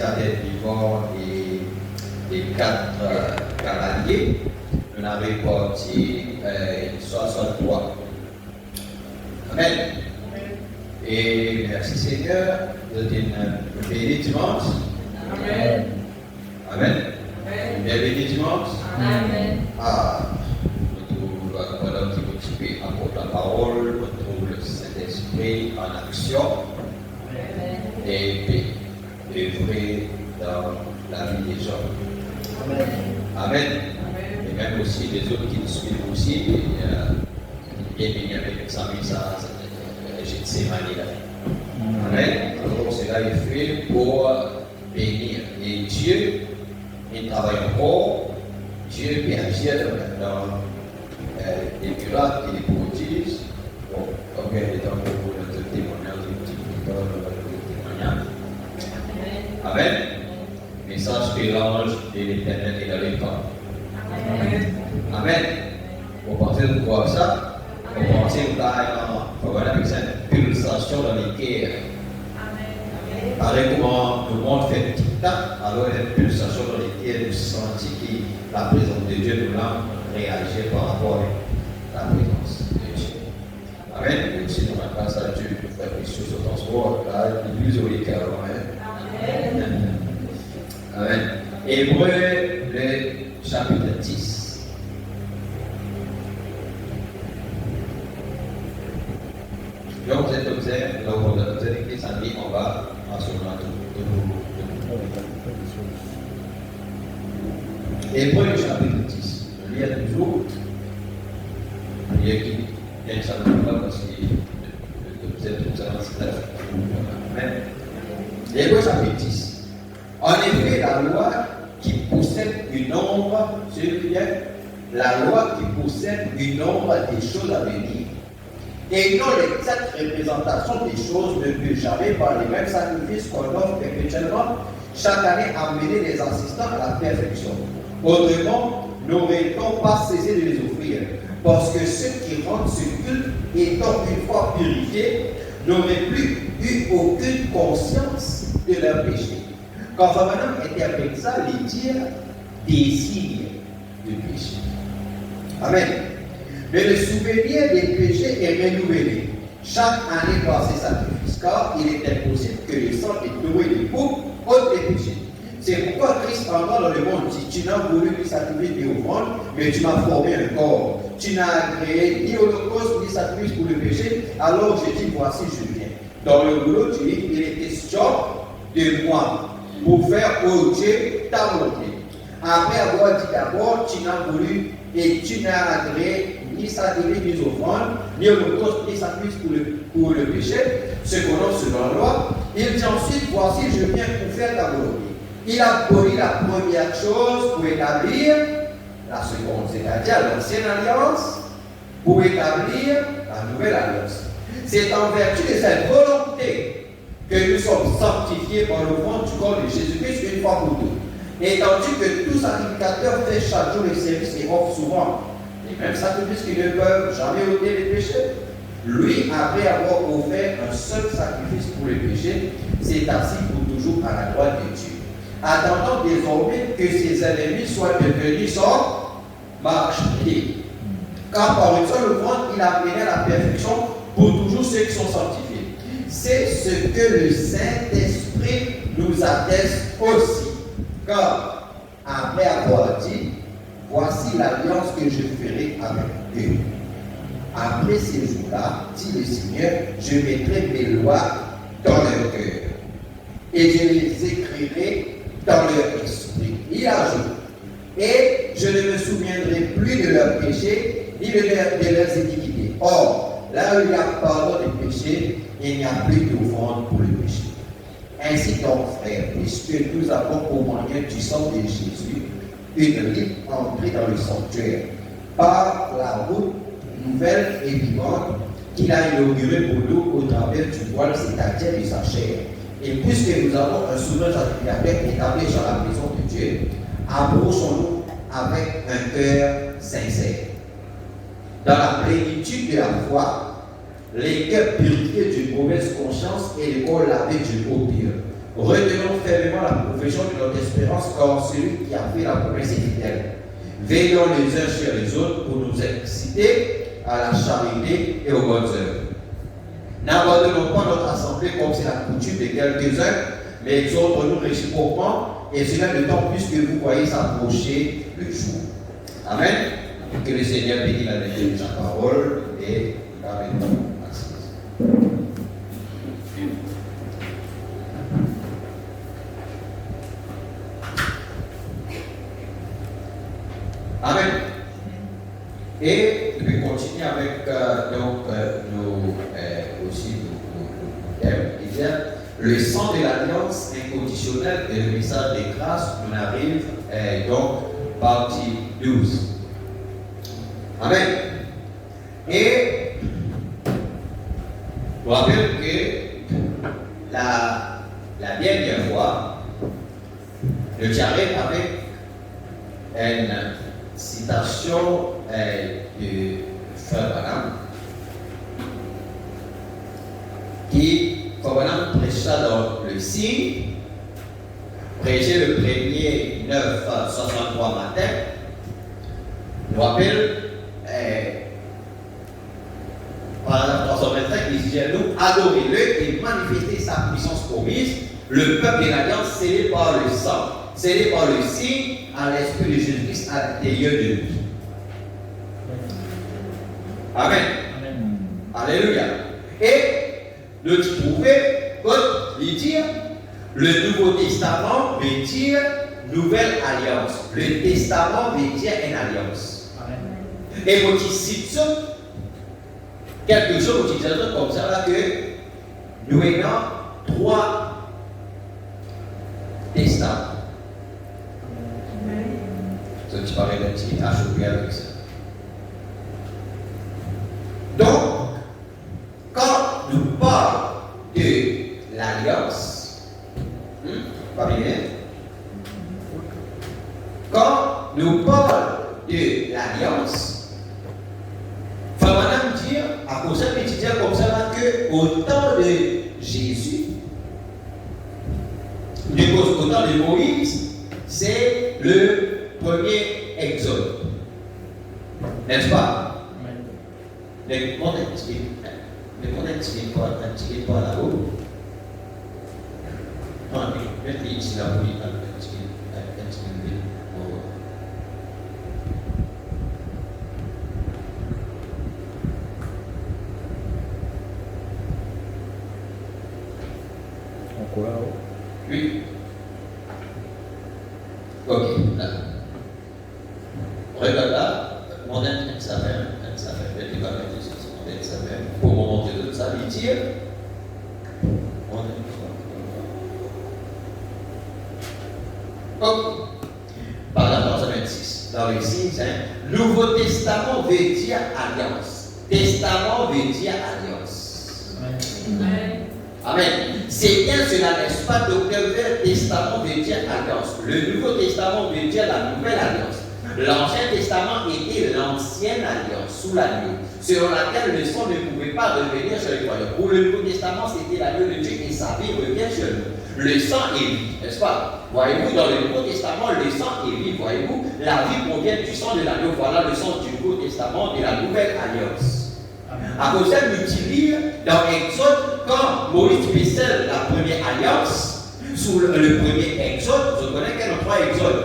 citadelles vivants et 4 cavaliers. On a réparti 63. Amen. Et merci Seigneur de nous bénir dimanche. Amen. Amen. Bien béni dimanche. Amen. On trouve pendant qu'il m'explique apporte la parole, on trouve le Saint-Esprit en action et œuvrer dans la vie des gens. Amen. Amen. Et même aussi les autres qui nous suivent aussi, bien béni avec ça, j'ai ces manies-là. Amen. Alors cela est fait pour bénir. Et Dieu, il travaille encore. Dieu peut agir dans les miracles et les prodiges. Bon, combien de temps pour le témoignage, le témoignage. Amen. Message que l'ange de l'Éternel est dans les temps. Amen. Vous pensez de quoi ça? Vous pensez que vous avez avec cette pulsation dans les cœurs. Pareil comment le monde fait tic-tac, alors il y a une pulsation dans les cœurs, nous sentons que la présence de Dieu nous l'a réagi par rapport à la présence de Dieu. Amen. Et aussi, nous avons grâce à Dieu pour faire des choses au transport, là, l'église au Lécarron. Amen. Amen. Hébreu, le chapitre 10. Donc, vous êtes observé, vous êtes écrit samedi, on va en ce moment Hébreu, le chapitre 10. Je lis toujours. Il y a qui vient ça pas parce que vous êtes observé. Amen. Hébreu, chapitre 10. En effet, la loi qui possède une ombre, la loi qui possède une ombre des choses à venir, et non l'exacte représentation des choses, ne peut jamais, par les mêmes sacrifices qu'on offre perpétuellement, chaque année amener les assistants à la perfection. Autrement, n'aurait-on pas cessé de les offrir, parce que ceux qui rendent ce culte, étant une fois purifiés, n'auraient plus eu aucune conscience de leur péché. Quand Madame interprète ça, les dire des signes de péché. Amen. Mais le souvenir des péchés est renouvelé chaque année par ces sacrifices, car il est impossible que le sang des taureaux et des boucs ôtent les péchés. C'est pourquoi Christ entra dans le monde dit, tu n'as voulu ni sacrifice ni offrande, mais tu m'as formé un corps. Tu n'as créé ni holocauste ni sacrifice pour le péché, alors je dis, voici je viens. Dans le boulot, tu dis, il est question de moi, pour faire au Dieu ta volonté. Après avoir dit d'abord, tu n'as voulu et tu n'as agréé ni sacrifice ni offrande, ni holocauste ni sacrifice pour le péché, ce qu'on offre selon la loi. Il dit ensuite, voici je viens pour faire ta volonté. Il a abolit la première chose pour établir la seconde, c'est-à-dire l'ancienne alliance, pour établir la nouvelle alliance. C'est en vertu de cette volonté que nous sommes sanctifiés par le ventre du corps de Jésus-Christ une fois pour toutes. Et tandis que tout sacrificateur fait chaque jour le service et offre souvent les mêmes sacrifices qui ne peuvent jamais ôter les péchés, lui, après avoir offert un seul sacrifice pour les péchés, s'est assis pour toujours à la droite de Dieu, attendant désormais que ses ennemis soient devenus son marchepied. Car par une seule offrande, il a mené à la perfection pour toujours ceux qui sont sanctifiés. C'est ce que le Saint-Esprit nous atteste aussi. Car, après avoir dit, voici l'alliance que je ferai avec eux. Après ces jours-là, dit le Seigneur, je mettrai mes lois dans leur cœur et je les écrirai dans leur esprit. Il ajoute, et je ne me souviendrai plus de leurs péchés ni de leurs iniquités. Or, là où il y a pardon des péchés, il n'y a plus d'offrande pour le péché. Ainsi donc, frères, puisque nous avons au moyen du sang de Jésus une libre entrée dans le sanctuaire par la route nouvelle et vivante qu'il a inaugurée pour nous au travers du voile, c'est-à-dire de sa chair. Et puisque nous avons un souverain sacrificateur établi dans la maison de Dieu, approchons-nous avec un cœur sincère. Dans la plénitude de la foi, les cœurs purifiés d'une mauvaise conscience et le corps lavé d'une eau pure. Retenons fermement la profession de notre espérance, car celui qui a fait la promesse est fidèle. Veillons les uns sur les autres pour nous exciter à la charité et aux bonnes œuvres. N'abandonnons pas notre assemblée comme c'est la coutume de quelques-uns, mais exhortons-nous réciproquement, et cela d'autant plus que vous voyez s'approcher le jour. Amen. Que le Seigneur bénisse la lecture de sa parole et avec-nous. Amen. Et je vais continuer avec nos thèmes. Il y a le sang de l'alliance inconditionnelle et le message de grâce. On arrive donc partie 12. Amen. Et je vous rappelle que la dernière fois, le diarrhée avec une citation de Frère Branham qui, Frère Branham prêcha dans le signe, prêché le 1er 963 matin. Je vous rappelle, par 325, il dit nous adorez-le et manifestez sa puissance promise, le peuple de l'alliance scellé par le sang, scellé par le signe à l'esprit de Jésus-Christ à l'intérieur de lui. Amen. Amen. Alléluia. Et nous trouvons, quand il dit, le Nouveau Testament veut dire nouvelle alliance. Le Testament veut dire une alliance. Amen. Et vous citez quelque chose, vous dites comme ça, là, que nous avons 3 testaments. Ça, tu parlais d'un petit achoppé avec ça. Donc, quand nous parlons de l'alliance, pas bien, quand nous parlons de l'alliance, il faut maintenant dire, à cause de l'étudiant comme ça, là, que au temps de Jésus, au temps de Moïse, c'est le premier exode. N'est-ce pas? Le monde est tiré par là-haut. Non, mais ici, là, oui, Encore là-haut? Oui. Ok, là. Regarde là, mon être s'appelle, le débat de Jésus, mon être s'appelle, pour montrer tout ça, il tire. Ok. Par la verset 26, dans le signe, Nouveau Testament veut dire alliance. Testament veut dire alliance. Amen. Amen. C'est bien cela, n'est-ce pas? Donc, le Testament veut dire alliance. Le Nouveau Testament veut dire la nouvelle alliance. L'Ancien Testament était l'ancienne alliance, sous l'agneau, selon laquelle le sang ne pouvait pas revenir sur les croyants. Pour le Nouveau Testament, c'était l'agneau de Dieu et sa vie revient sur nous. Le sang est vie, n'est-ce pas? Voyez-vous, dans le Nouveau Testament, le sang est vie, voyez-vous, la vie provient du sang de l'agneau. Voilà le sang du Nouveau Testament de la nouvelle alliance. À cause de l'utilise dans Exode, quand Moïse scelle la première alliance, sous le premier Exode, je connais qu'il y a 3 Exodes.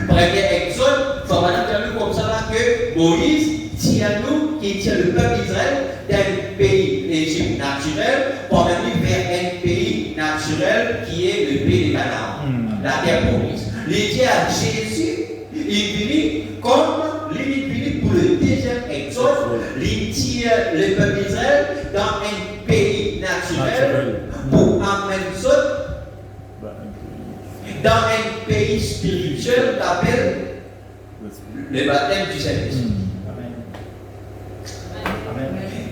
Premier Exode, il faut maintenant comme ça là que Moïse tient nous, qui tient le peuple d'Israël d'un pays d'Égypte naturel, pour venir vers un pays naturel qui est le pays de Canaan, la terre promise. Il dit à Jésus, il vient comme l'unité pour le deuxième Exode, il tire le peuple d'Israël dans un pays naturel pour amener ça dans un pays spirituel qu'appelle le baptême du Saint-Esprit.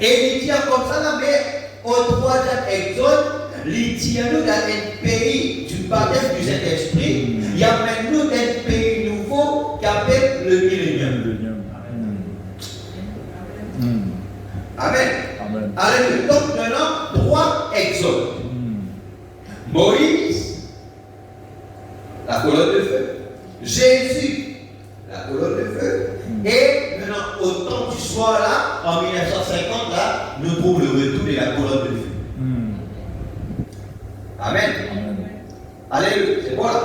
Et il dit comme ça, là, mais au 3e Exode, il dit nous dans un pays du baptême du Saint-Esprit, il y a même nous un pays nouveau qu'appelle le millénium. Amen. Alléluia. Donc maintenant, 3 Exodes. Moïse la colonne de feu. Jésus, la colonne de feu. Et maintenant, au temps du soir là, en 1950 là, nous trouvons le retour de la colonne de feu. Amen. Alléluia, c'est bon là.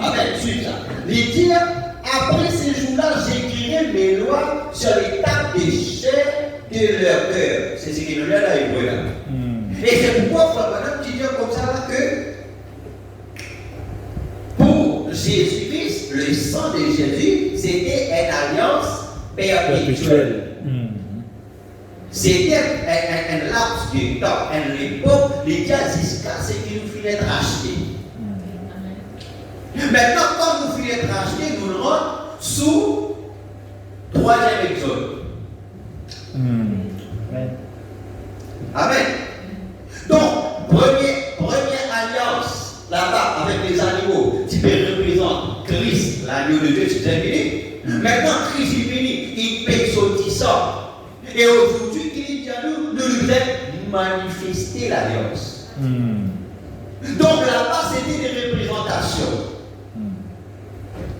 Amen, suivez ça. Il dit, après ces jours-là, j'écrirai mes lois sur les tables des chairs de leur cœur. C'est ce qu'il nous dit là, hébreu là. Et c'est pourquoi, frère Madame, tu dis comme ça là que pour Jésus-Christ, le sang de Jésus, c'était une alliance perpétuelle. C'était un laps de temps, une époque, les gars jusqu'à ce qu'il nous finit de racheter. Maintenant, quand nous finissons de racheter, nous nous rendons sous troisième exode. Amen. Donc, première alliance là-bas avec les animaux qui représentent Christ, l'agneau de Dieu, c'est fini. Maintenant, Christ est fini, il paye son petit sang. Et aujourd'hui, il dit à nous, nous devons manifester l'alliance. Donc là-bas, c'était des représentations.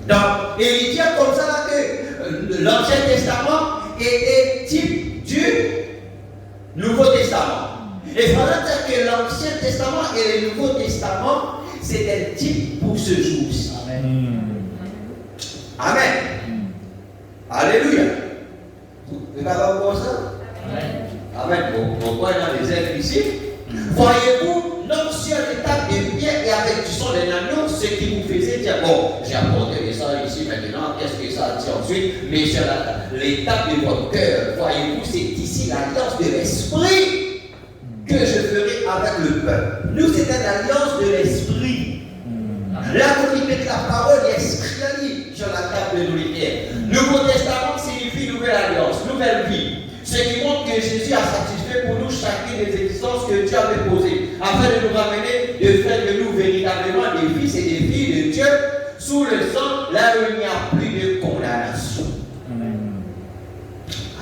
Donc, et il dit comme ça là que l'Ancien Testament était type du Nouveau Testament. Et voilà que l'Ancien Testament et le Nouveau Testament, c'est un type pour ce jour-ci. Amen. Amen. Alléluia. Vous avez voir ça? Amen. On voit dans les êtres ici. Voyez-vous, non sur l'étape de pierre et avec du sang d'un agneau, ce qui vous faisait dire, bon, j'ai apporté ça ici maintenant, qu'est-ce que ça dit ensuite? Mais sur l'étape de votre cœur, voyez-vous, c'est ici l'alliance de l'esprit que je ferai avec le peuple. Nous, c'est une alliance de l'esprit. Là, vous mettez la parole d'esprit sur la table de l'unité. Nouveau Testament signifie nouvelle alliance, nouvelle vie. Ce qui montre que Jésus a satisfait pour nous chacune des exigences que Dieu avait posées, afin de nous ramener, de faire de nous véritablement des fils et des filles de Dieu, sous le sang, là où il n'y a plus de condamnation.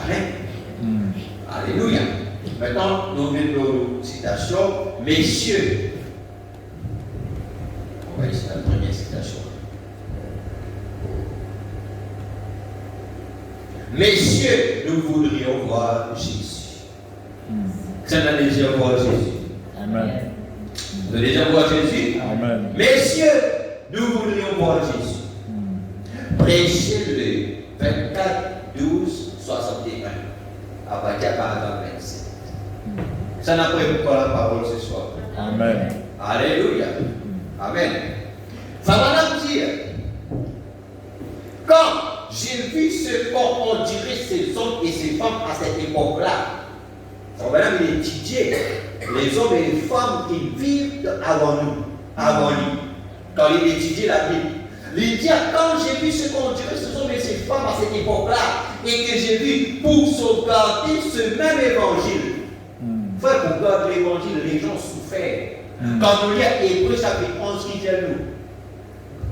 Amen. Alléluia. Maintenant, nous venons nos citations. Messieurs, on va essayer la première citation. Messieurs, nous voudrions voir Jésus. Ça n'a déjà voir Jésus. Amen. Vous avez déjà voir Jésus? Amen. Messieurs, nous voudrions voir Jésus. Prêchez-le 24, 12, 61. À partir de paragraphe 27. Ça n'a pas pour la parole ce soir. Amen. Alléluia. Amen. Ça va nous dire, quand j'ai vu ce qu'on dirait ces hommes et ces femmes à cette époque-là, on va même étudier les hommes et les femmes qui vivent avant lui. Quand il étudie la Bible, il dit, quand j'ai vu ce qu'on dirait ces hommes et ces femmes à cette époque-là, et que j'ai vu pour sauvegarder ce même évangile. Frère, pour garder l'évangile, les gens souffrent. Quand nous lisons Hébreux chapitre 11 qui dit nous,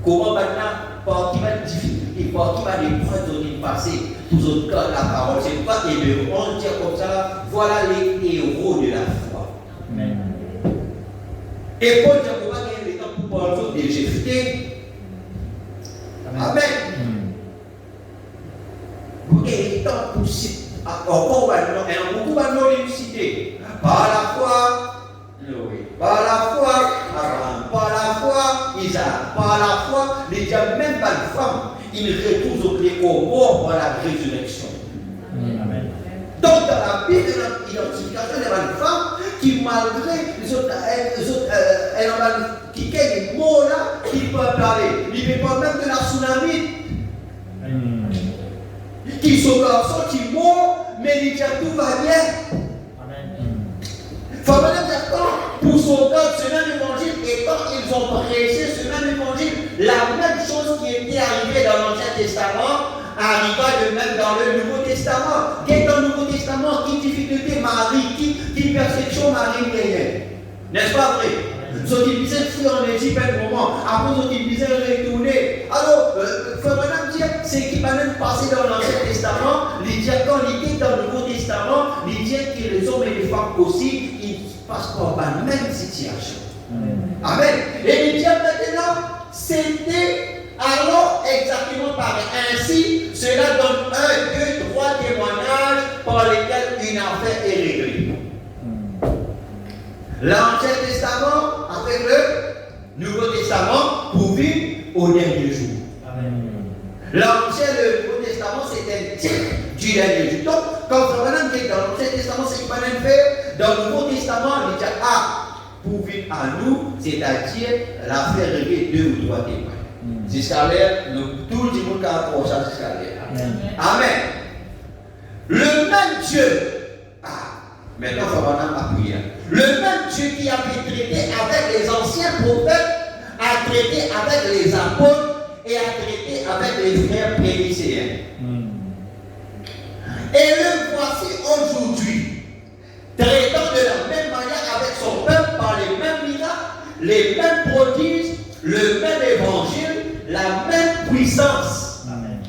comment maintenant, par qui va de difficulté, par qui va des prisonniers passés, pour autres garder la parole. C'est pas Hébreux 11 dit comme ça, voilà les héros de la foi. Amen. Et Paul dit qu'on va gagner le temps pour parler de Jephthé. Amen. Et il est possible, encore beaucoup de citer, par la foi, par la foi, Abraham, par la foi, Isaac, par la foi, les diables, même pas de femme, ils retournent au mort par la résurrection. Amen. Donc, dans la Bible, l'identification de la femme qui, malgré les autres, qui a des mots là, qui peuvent parler, il ne parle même de la tsunami. Qui sont garçons, qui mourent, mais ils disent tout va bien. Il faut même dire quand, pour sauvegarder ce même évangile, et quand ils ont prêché ce même évangile, la même chose qui était arrivée dans l'Ancien Testament arriva de même dans le Nouveau Testament. Qu'est-ce dans le Nouveau Testament? Qui difficulté Marie, qui persécution Marie gagnait? N'est-ce pas vrai? Ceux qui disaient fuir en Égypte un moment, après ceux qui disaient retourner. Alors, il faut maintenant dire, c'est qui va même passer dans l'Ancien Testament, les diacons, ils étaient dans le Nouveau Testament, les diacons que les hommes et les femmes aussi, ils passent par la même situation. Amen. Et les diacons maintenant, c'est c'était alors exactement pareil. Ainsi, cela donne 1, 2, 3 témoignages par lesquels une affaire est réglée. L'Ancien Testament avec le Nouveau Testament pour vivre au dernier jour. L'Ancien et le Nouveau Testament, c'est un type du dernier jour. Donc, quand on va dit dans l'Ancien Testament, c'est ce qu'on va faire. Dans le Nouveau Testament, il dit pour vivre à nous, c'est-à-dire l'affaire réglée 2 ou 3 témoins. Jusqu'à l'air, tout le monde a approché jusqu'à l'air. Amen. Le même Dieu. Maintenant, il faut vraiment appuyer. Le même Dieu qui avait traité avec les anciens prophètes a traité avec les apôtres et a traité avec les frères prédicéens. Et le voici aujourd'hui, traitant de la même manière avec son peuple par les mêmes miracles, les mêmes prodiges, le même évangile, la même puissance. Amen.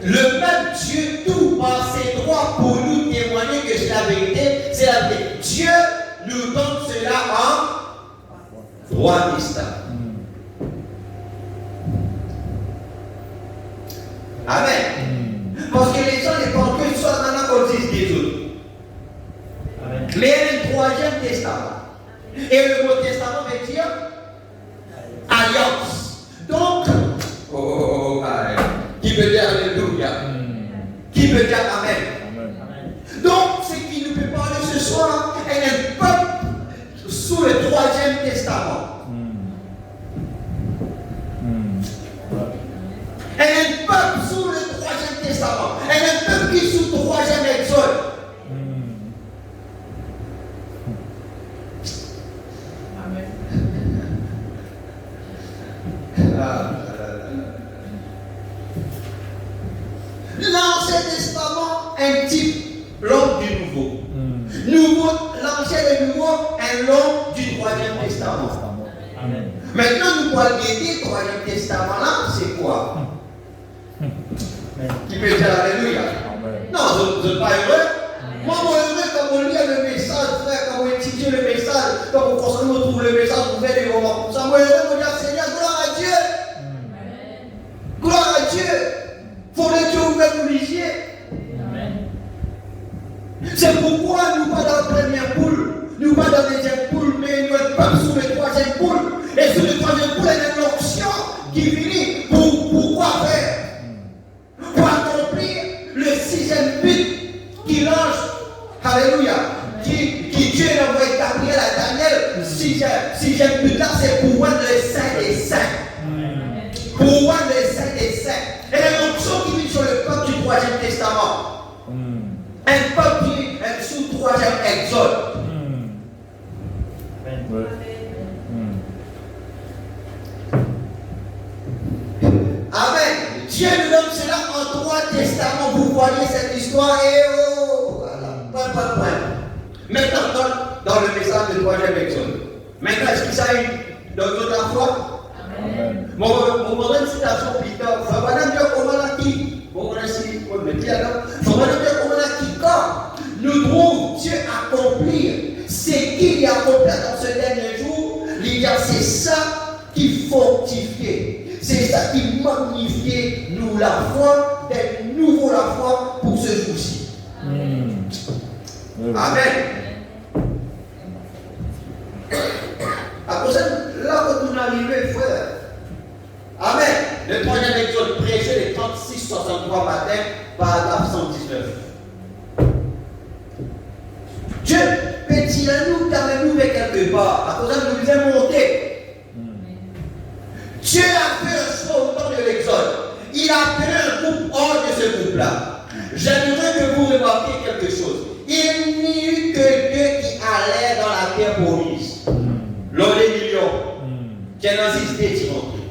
Le même Dieu, tout par ses droits pour nous témoigner que c'est la vérité, c'est la vérité. Dieu nous donne cela en droit distinct. Amen. Parce que les gens ne pensent que soit maintenant qu'on dise des autres. Amen. Mais il y a le troisième testament. Et le Nouveau Testament veut dire alliance. Donc, qui peut dire Alléluia? Qui peut dire Amen? Donc, ce qui nous peut parler ce soir est un peuple sous le troisième testament. Un peuple sous le troisième testament. Un peuple qui est sous le troisième exode. L'Ancien Testament, un type, l'homme du Nouveau. L'Ancien et le Nouveau, un l'homme du Troisième Testament. Amen. Maintenant, nous parlons du Troisième Testament là, c'est quoi? Qui peut dire Alléluia? Non, je ne suis pas heureux. Moi, je suis heureux quand on lit le message, frère, quand on étudie le message, quand on trouve le message, on fait des moments comme ça. Moi, je suis heureux de dire Seigneur, gloire à Dieu. Gloire à Dieu. Faut que Dieu ouvre nos lisiers. C'est pourquoi nous pas dans la première poule, nous pas dans la deuxième poule, mais nous sommes pas sous le troisième poule. Et sous le troisième poule, il y a une option qui finit. Pour quoi faire? Pour accomplir le sixième but qui lance, alléluia, qui Dieu a envoyé Gabriel à Daniel. Sixième but là, c'est pour voir le saint des saints. Pour voir le saint des saints. Et l'option qui vit sur le peuple du troisième testament. Un peuple qui est sous le troisième exode. Amen. Dieu nous donne cela en 3 testaments. Vous voyez cette histoire et voilà. Point. Maintenant, dans le message du troisième exode. Maintenant, est-ce qu'il s'agit dans notre foi? Amen. Mon modèle citation plus tard. Madame Dieu, comment l'a dit? Bon, merci. On me dit alors. Madame Dieu, comment l'a dit? Quand nous devons Dieu accomplir ce qu'il a accompli dans ce dernier jour, il y a c'est ça qui fortifie. C'est ça qui magnifie nous la foi, d'être nouveau la foi pour ce jour-ci. Amen. À cause de là où nous arrivons, frère. Amen. Le troisième exode prêché le 36-63 matin, paragraphe 119. Dieu peut-il nous quand vers quelque part, à cause de nous faisons monter. Dieu a fait un choix au temps de l'exode. Il a appelé un groupe hors de ce groupe-là. J'aimerais que vous remarquiez quelque chose. Il n'y eut que 2 qui allèrent dans la terre promise. L'on est millions. Genesis 2, Timothée.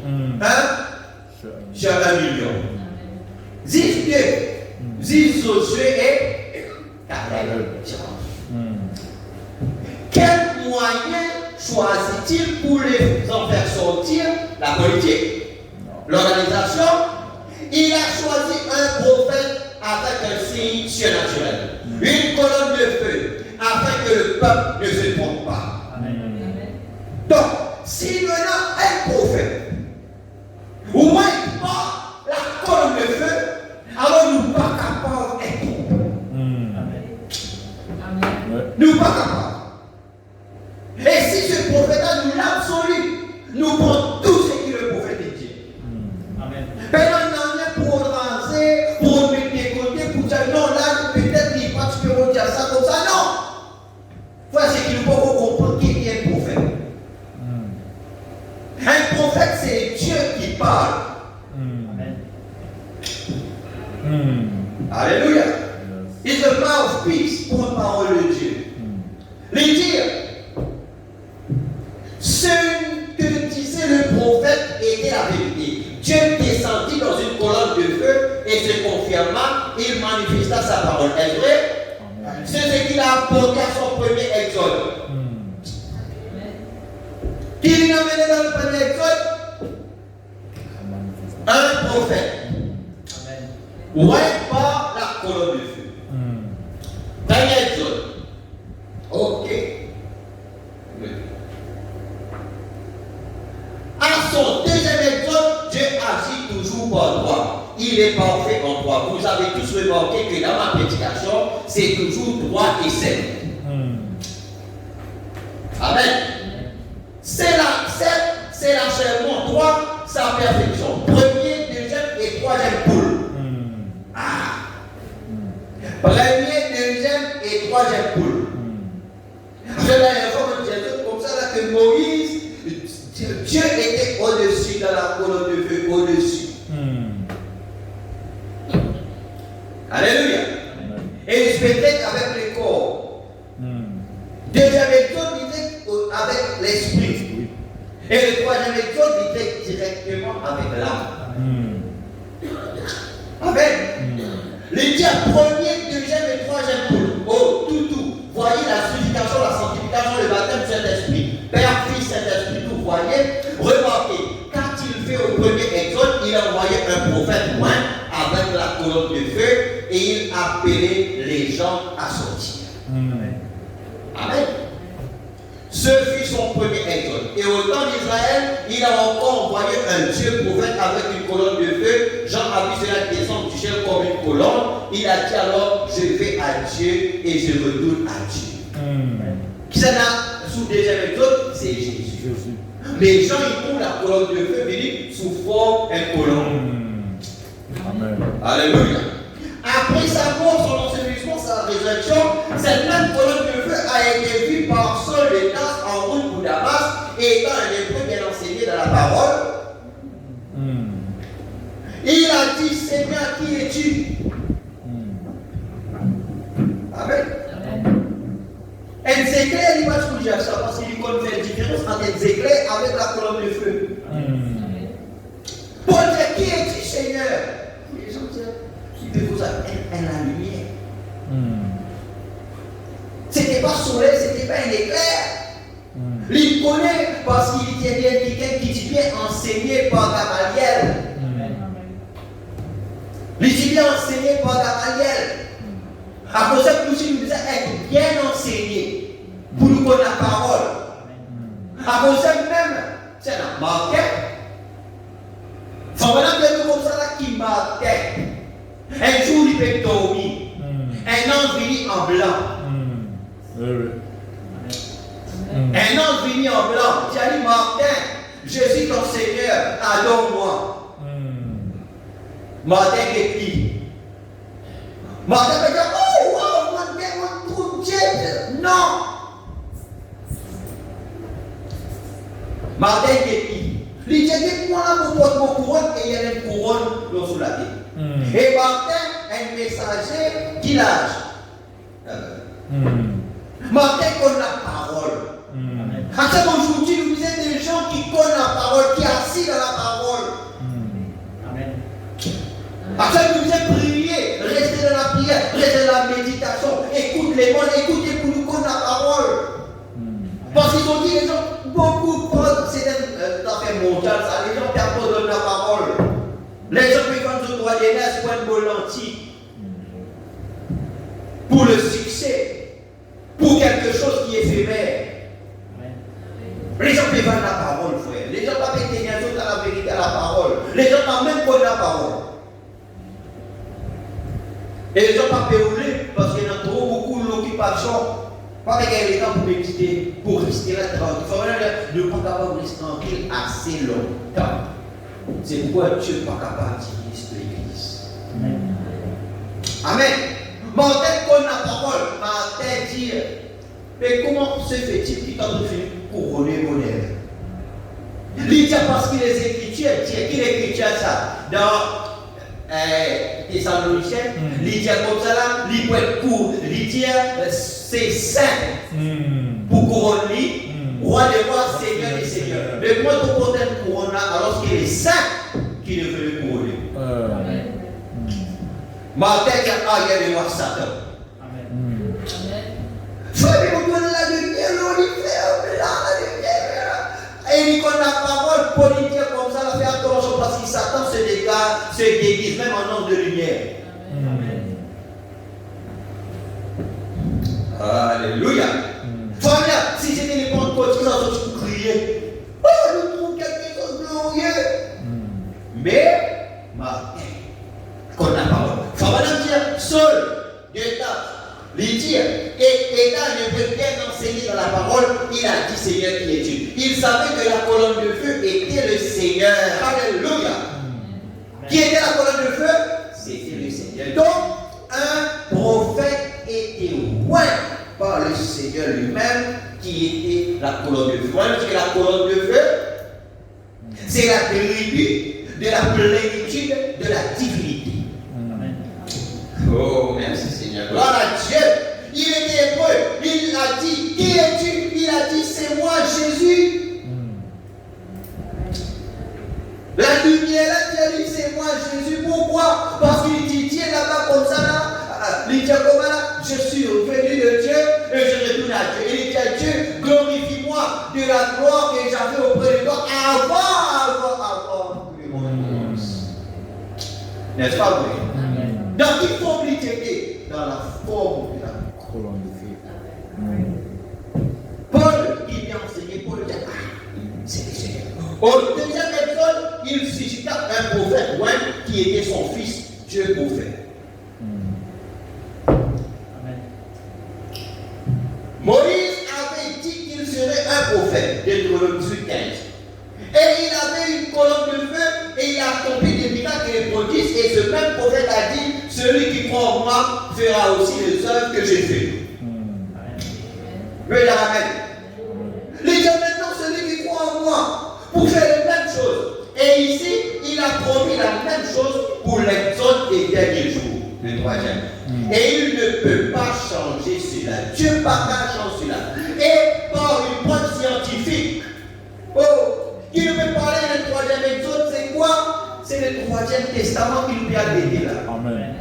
Sur 1 million. 10 Dieu. 10 Josué et Caleb. Quel moyen choisit-il pour les en faire sortir? La politique, l'organisation. Il a choisi un prophète avec un signe surnaturel, une colonne de feu, afin que le peuple ne se trompe pas. Amen. Donc, si maintenant un prophète Alléluia. It's the mouthpiece pour la parole de Dieu. Les dire, ce que disait le prophète était la vérité. Dieu descendit dans une colonne de feu et se confirma, il manifesta sa parole. Est-ce vrai? C'est ce qu'il a apporté à son premier exode. Qui l'a mené dans le premier exode? Un prophète. Ouais, par la colonne de feu. Premier exode. Ok. Oui. À son deuxième exode, Dieu agit toujours par droit. Il est parfait en droit. Vous avez tous remarqué que dans ma prédication, c'est toujours droit et saint. Amen. C'est l'achèvement, droit, sa perfection. Premier, deuxième et troisième poule. Premier, deuxième et troisième poule. C'est la information comme ça là, que Moïse, Dieu était au-dessus dans la colonne de feu, au-dessus. Alléluia. Et il se mettait avec les corps. Deuxième exode, il était avec l'esprit. Et le troisième exode, il était directement avec l'âme. Amen. Les diables premier, deuxième et troisième poule. Oh, tout. Voyez la sanctification, la sanctification, le baptême du Saint-Esprit. Père, Fils, Saint-Esprit, tout. Voyez, remarquez, quand il fait au premier exode, il a envoyé un prophète loin avec la colonne de feu et il appelait les gens à sortir. Amen. Ce fut son premier exode. Et au temps d'Israël, il a encore envoyé un Dieu prophète avec une colonne de feu. Jean a vu cela descendre du ciel comme une colonne. Il a dit alors, je vais à Dieu et je retourne à Dieu. Qui s'en a sous le deuxième exode? C'est Jésus. Mais Jean, il trouve la colonne de feu venue sous forme d'un colonne. Amen. Alléluia. Après sa mort, son ensevelissement, sa résurrection, cette même colonne de feu a été vue par Saul de Tarse en route pour Damas, et étant un hébreu bien enseigné dans la parole, il a dit, Seigneur, qui es-tu? Amen. Ézéchiel, il va trouver ça parce qu'il connaît la différence entre Ézéchiel avec la colonne de feu. Paul dit, qui es-tu, Seigneur? Les gens disent, qui peut vous appeler la lumière? C'était pas soleil, c'était pas un éclair. Il connaît parce qu'il était bien quelqu'un qui dit bien enseigné par Gamaliel. Il dit bien enseigné par Gamaliel. À cause de nous, il nous disait être bien enseigné pour nous connaître la parole. À cause de même, c'est un marqué. Faut vraiment que nous comme ça là qui marquait. Un jour il peut dormir. Un ange venu en blanc. Un ange venu en blanc. Tu as dit Martin, je suis ton Seigneur, adore-moi. Martin est qui? Martin va dire, oh wow, mon trou Dieu. Non. Martin est qui? Il dit, moi là, mon porte mon couronne et il y a une couronne sous la tête. Et Martin, un messager qui lâche. Martin connaît la parole. À ce aujourd'hui, nous disons des gens qui connaissent la parole, qui sont assis dans la parole. Amen. À ce nous disons prier, rester dans la prière, rester dans la méditation, écoute les mots, écoutez pour nous connaître la parole. Parce qu'ils ont dit, les gens, beaucoup pensent, c'est une affaire mondiale, ça, les gens qui abandonnent la parole. Les gens qui font du droit des nez, pour une lentille. Pour le succès, pour quelque chose qui est éphémère. Les gens qui vendent la parole, frère. Les gens qui ont été dans la vérité à la parole. Les gens qui même pas la parole. Et les gens ne pas rouler parce qu'il y a trop beaucoup d'occupation. Pas avec les temps pour méditer, pour rester là tranquille. Il faut ne pas capable de rester tranquille assez longtemps. C'est pourquoi Dieu n'est pas capable d'utiliser l'église. Amen. Martin connaît la parole. Martin dit, mais comment se fait-il qu'il t'a fait couronner bonheur? Il dit parce qu'il les Écritures, qu'il écrit ça dans Thessaloniciens, il dit comme ça là, il peut être court, il dit c'est saint pour couronner, roi des rois, seigneur des seigneurs. Mais comment tu portes une couronne là alors qu'il est saint qui ne veut le couronner? Martin qui a arrivé de voir Satan. Frère, vous donnez la lumière, l'univers, la lumière. Et il connaît la parole politique comme ça, la faire attention parce que Satan se déguise même en nom de lumière. Alléluia. Frère, si c'était les Pentecôtistes, ils ont tous crié. Oh, nous trouvons quelque chose de glorieux. Mais, Martin, connaît la parole. Frère, madame dit, seul, d'état. Il dit, et étant ne peut bien enseigner dans la parole, il a dit Seigneur qui est Dieu. Il savait que la colonne de feu était le Seigneur. Alléluia. Qui était la colonne de feu? C'était le Seigneur. Donc, un prophète était oint par le Seigneur lui-même, qui était la colonne de feu. Parce que la colonne de feu, c'est la tribu de la plénitude de la divinité. Oh, merci Seigneur. Gloire à Dieu. Il était hébreu. Il a dit, qui es-tu? Il a dit, c'est moi, Jésus. La lumière, là, dit, c'est moi, Jésus. Pourquoi? Parce qu'il dit, tiens là-bas comme ça, là. Il dit, comment là? Je suis venu de Dieu et je retourne à Dieu. Il dit à Dieu, glorifie-moi de la gloire que j'avais auprès de toi avant que le monde commence. N'est-ce pas vrai? Dans quelle forme il était? Dans la forme de la colonne de feu. Paul, il vient enseigner, Paul dit, c'est le Seigneur. Au deuxième épisode, il suscita un prophète, qui était son fils, Dieu prophète. Moïse avait dit qu'il serait un prophète, Deutéronome 18:15. Et il avait une colonne de feu et il a accompli des miracles et des prodiges. Et ce même prophète a dit, celui qui croit en moi fera aussi les œuvres que j'ai faites. Mais il ramène. Il dit maintenant, celui qui croit en moi pour faire les mêmes choses. Et ici, il a promis la même chose pour l'exode des derniers jours, le troisième. Et il ne peut pas changer cela. Dieu ne peut pas changer cela. Et par une preuve scientifique, qui ne peut parler du troisième exode, c'est quoi? C'est le troisième testament qui nous vient d'aider là. Amen.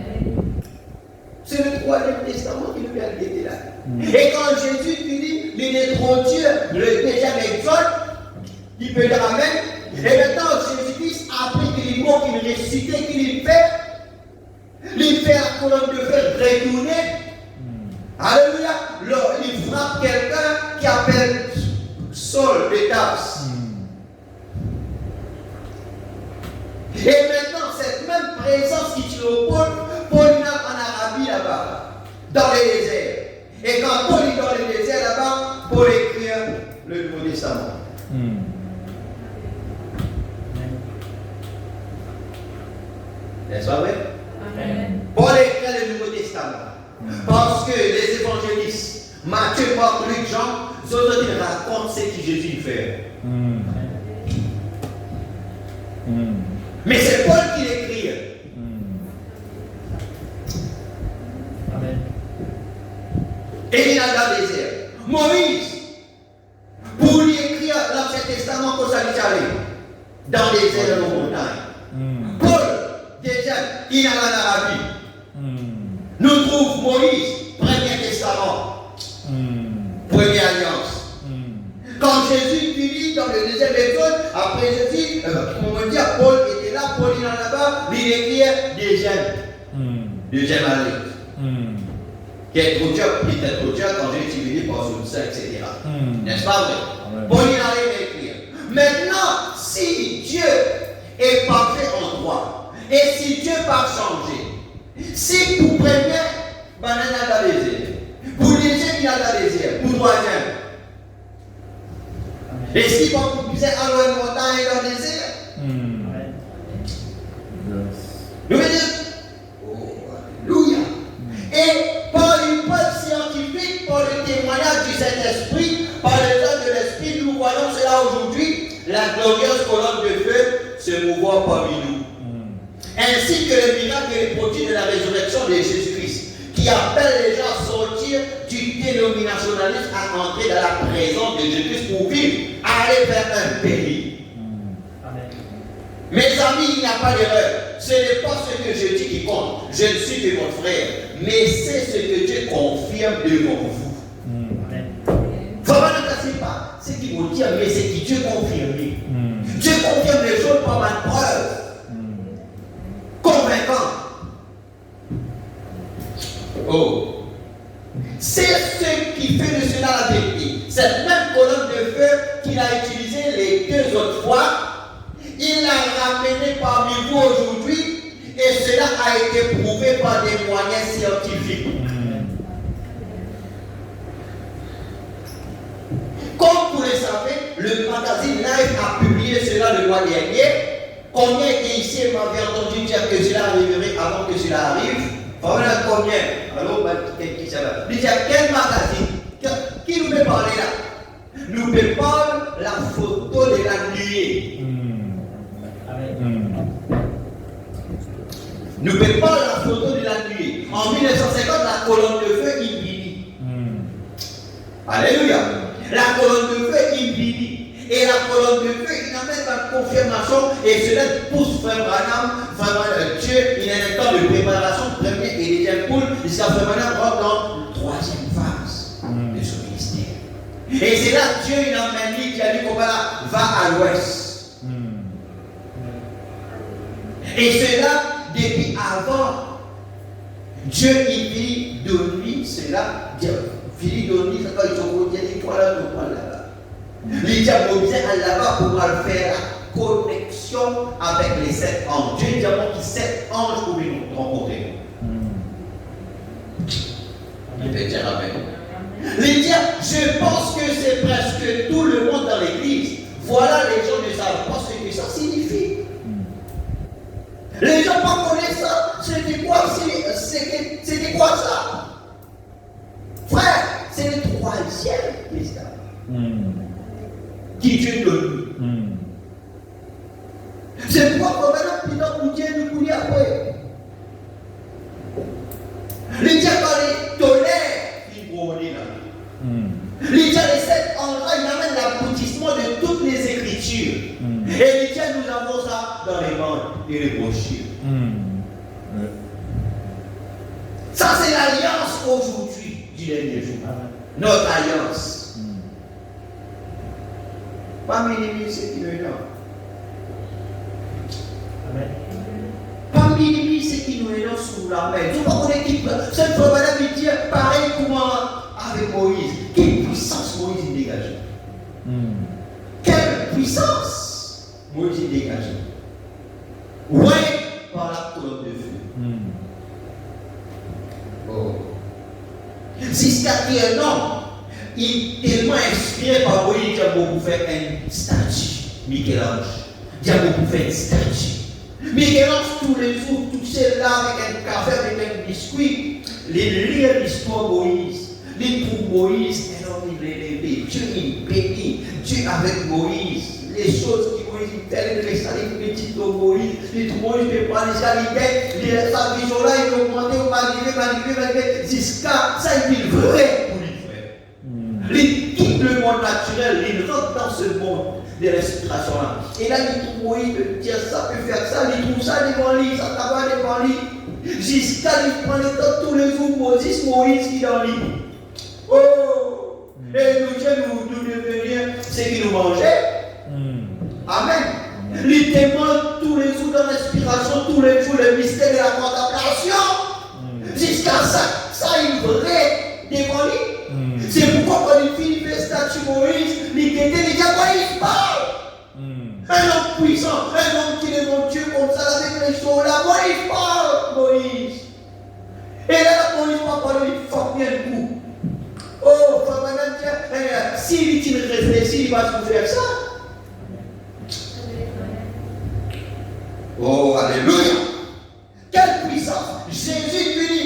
C'est le troisième testament qui nous vient d'aider là. Et quand Jésus dit, il est trop Dieu, le deuxième exode, il peut dire Amen. Et maintenant, Jésus-Christ, après qu'il est mort, qu'il ressuscité, qu'il fait la colonne de feu retourner. Alléluia. Il frappe quelqu'un qui appelle Saul de Tarse. Et maintenant, cette même présence qui tue au Paul en Arabie là-bas, dans les déserts. Et quand Paul est dans les déserts là-bas, Paul écrit le Nouveau Testament. N'est-ce pas vrai? Amen. Paul écrit le Nouveau Testament. Parce que les évangélistes, Matthieu, Marc, Luc, Jean, ils racontent ce que Jésus fait. Mais c'est Paul qui l'écrit. Amen. Et il est dans le désert. Moïse, pour lui écrire l'Ancien Testament pour sa dans les désert de nos montagnes. Paul, déjà, il est en Arabie. Nous trouvons Moïse, Premier Testament, Première Alliance. Quand Jésus dit dans le deuxième épisode, après Jésus, on va dire Paul était là, Paul est là-bas, il écrit deuxième alliance. Qui est trop dur, qui était trop dur quand Jésus est venu par son sang, etc. N'est-ce pas vrai? Paul il arrive à écrire. Maintenant, si Dieu est parfait en toi, et si Dieu n'a pas changé, si pour premier, banane dans les désert, pour deuxième, il y a dans les désert, pour troisième. Et si vous disait alors une montagne dans le désert, nous venons alléluia. Et par une preuve scientifique, par le témoignage du Saint-Esprit, par le temps de l'Esprit, nous voyons cela aujourd'hui, la glorieuse colonne de feu se mouvant parmi nous. ainsi que les miracles et les prodiges de la résurrection de Jésus-Christ, qui appellent les gens à sortir du dénominationnalisme, à entrer dans la présence de Jésus-Christ pour vivre, aller vers un pays. Amen. Mes amis, il n'y a pas d'erreur. Ce n'est pas ce que je dis qui compte. Je ne suis que votre frère. Mais c'est ce que Dieu confirme devant vous. Amen. Vraiment, ne cassez pas ce qu'il vous dit, mais c'est qui Dieu confirme. Dieu confirme les choses par ma preuve. Convaincant. Oh. C'est ce qui fait de cela la vérité. Cette même colonne de feu qu'il a utilisée les 2 autres fois, il l'a ramenée parmi vous aujourd'hui et cela a été prouvé par des moyens scientifiques. Comme vous le savez, le magazine Life a publié cela le mois dernier. Combien ici m'avait entendu dire que cela arriverait avant que cela arrive? Voilà combien? Alors, qui ça va? Il y a quel magazine? Qui nous peut parler là? Nous peut parler la photo de la nuée. Nous peut parler la photo de la nuée. En 1950, la colonne de feu Ibili. Alléluia. La colonne de feu Ibili. Et la colonne de feu, il amène la confirmation et cela pousse Frère Branham, vraiment Dieu, il a un temps de préparation, première et deuxième poule, jusqu'à Frère Branham rentre dans la 3e phase de son ministère. Et c'est là Dieu, il amène lui qui a dit qu'on va à l'ouest. Et cela, depuis avant, Dieu, il vit de lui, cela, Philippe de lui, c'est quand ils ont dit, toi là, là. Il a mobilisé là-bas pour pouvoir faire la connexion avec les 7 anges. Dieu dit à moi que 7 anges pour nous rencontrer. Il peut dire Amen. Il dit, je pense que c'est presque tout le monde dans l'église. Voilà, les gens ne savent pas ce que ça signifie. Les gens ne connaissent ça. C'était quoi ça? Frère, c'est le 3e mystère. Qui Dieu donne. C'est pourquoi maintenant, nous Dieu nous connaît après. Les diables, les tonnerres, ils vont là. Les diables, les 7 anges, ils amènent l'aboutissement de toutes les Écritures. Et les diables, nous avons ça dans les bandes et les brochures. Ça, c'est l'alliance aujourd'hui du dernier jour. Notre alliance. Pas minimiser ce qui nous est là. Amen. Pas minimiser ce qui nous est là sous la main. Tout le monde est cette fois, madame, il dit pareil comment avec Moïse. Quelle puissance Moïse dégage. Quelle puissance Moïse dégage. Oui, par la colonne de feu. Oh. Jusqu'à un homme. Il est tellement inspiré par Moïse, il a beaucoup fait une statue. Michel-Ange. Il a beaucoup fait une statue. Michel-Ange, tous les jours, tout seul là, avec un café, avec un biscuit, les lire l'histoire de Moïse. Les pour Moïse, il est élevé. Dieu, il bénit. Dieu avec Moïse. Les choses que Moïse fait, les salines petites de Moïse, les Moïse ne prend les salines, sa vision là, il augmente, manipuler, jusqu'à ça, il est vrai pour lui. Il quitte le monde naturel, il rentre dans ce monde de respiration là. Et là, il trouve Moïse peut dire ça, peut faire ça, il trouve ça devant lui, ça travaille devant lui. Jusqu'à il prend le temps tous les jours, Moïse qui est dans lui. Oh! Et nous, Dieu, nous devenir ce qui nous mangeait. Amen. Il demande tous les jours dans l'inspiration, tous les jours le mystère de la contemplation. Jusqu'à ça, il vrai devant lui. C'est pourquoi quand il finit le statut Moïse, il était déjà Moïse parle. Un homme puissant, un homme qui est devant Dieu comme ça avec les choses là, Moïse parle, Moïse. Et là, Moïse va parler, il faut bien le coup. Oh, madame, s'il réfléchit, il va se faire ça. Oh, alléluia. Quelle puissance. Jésus venu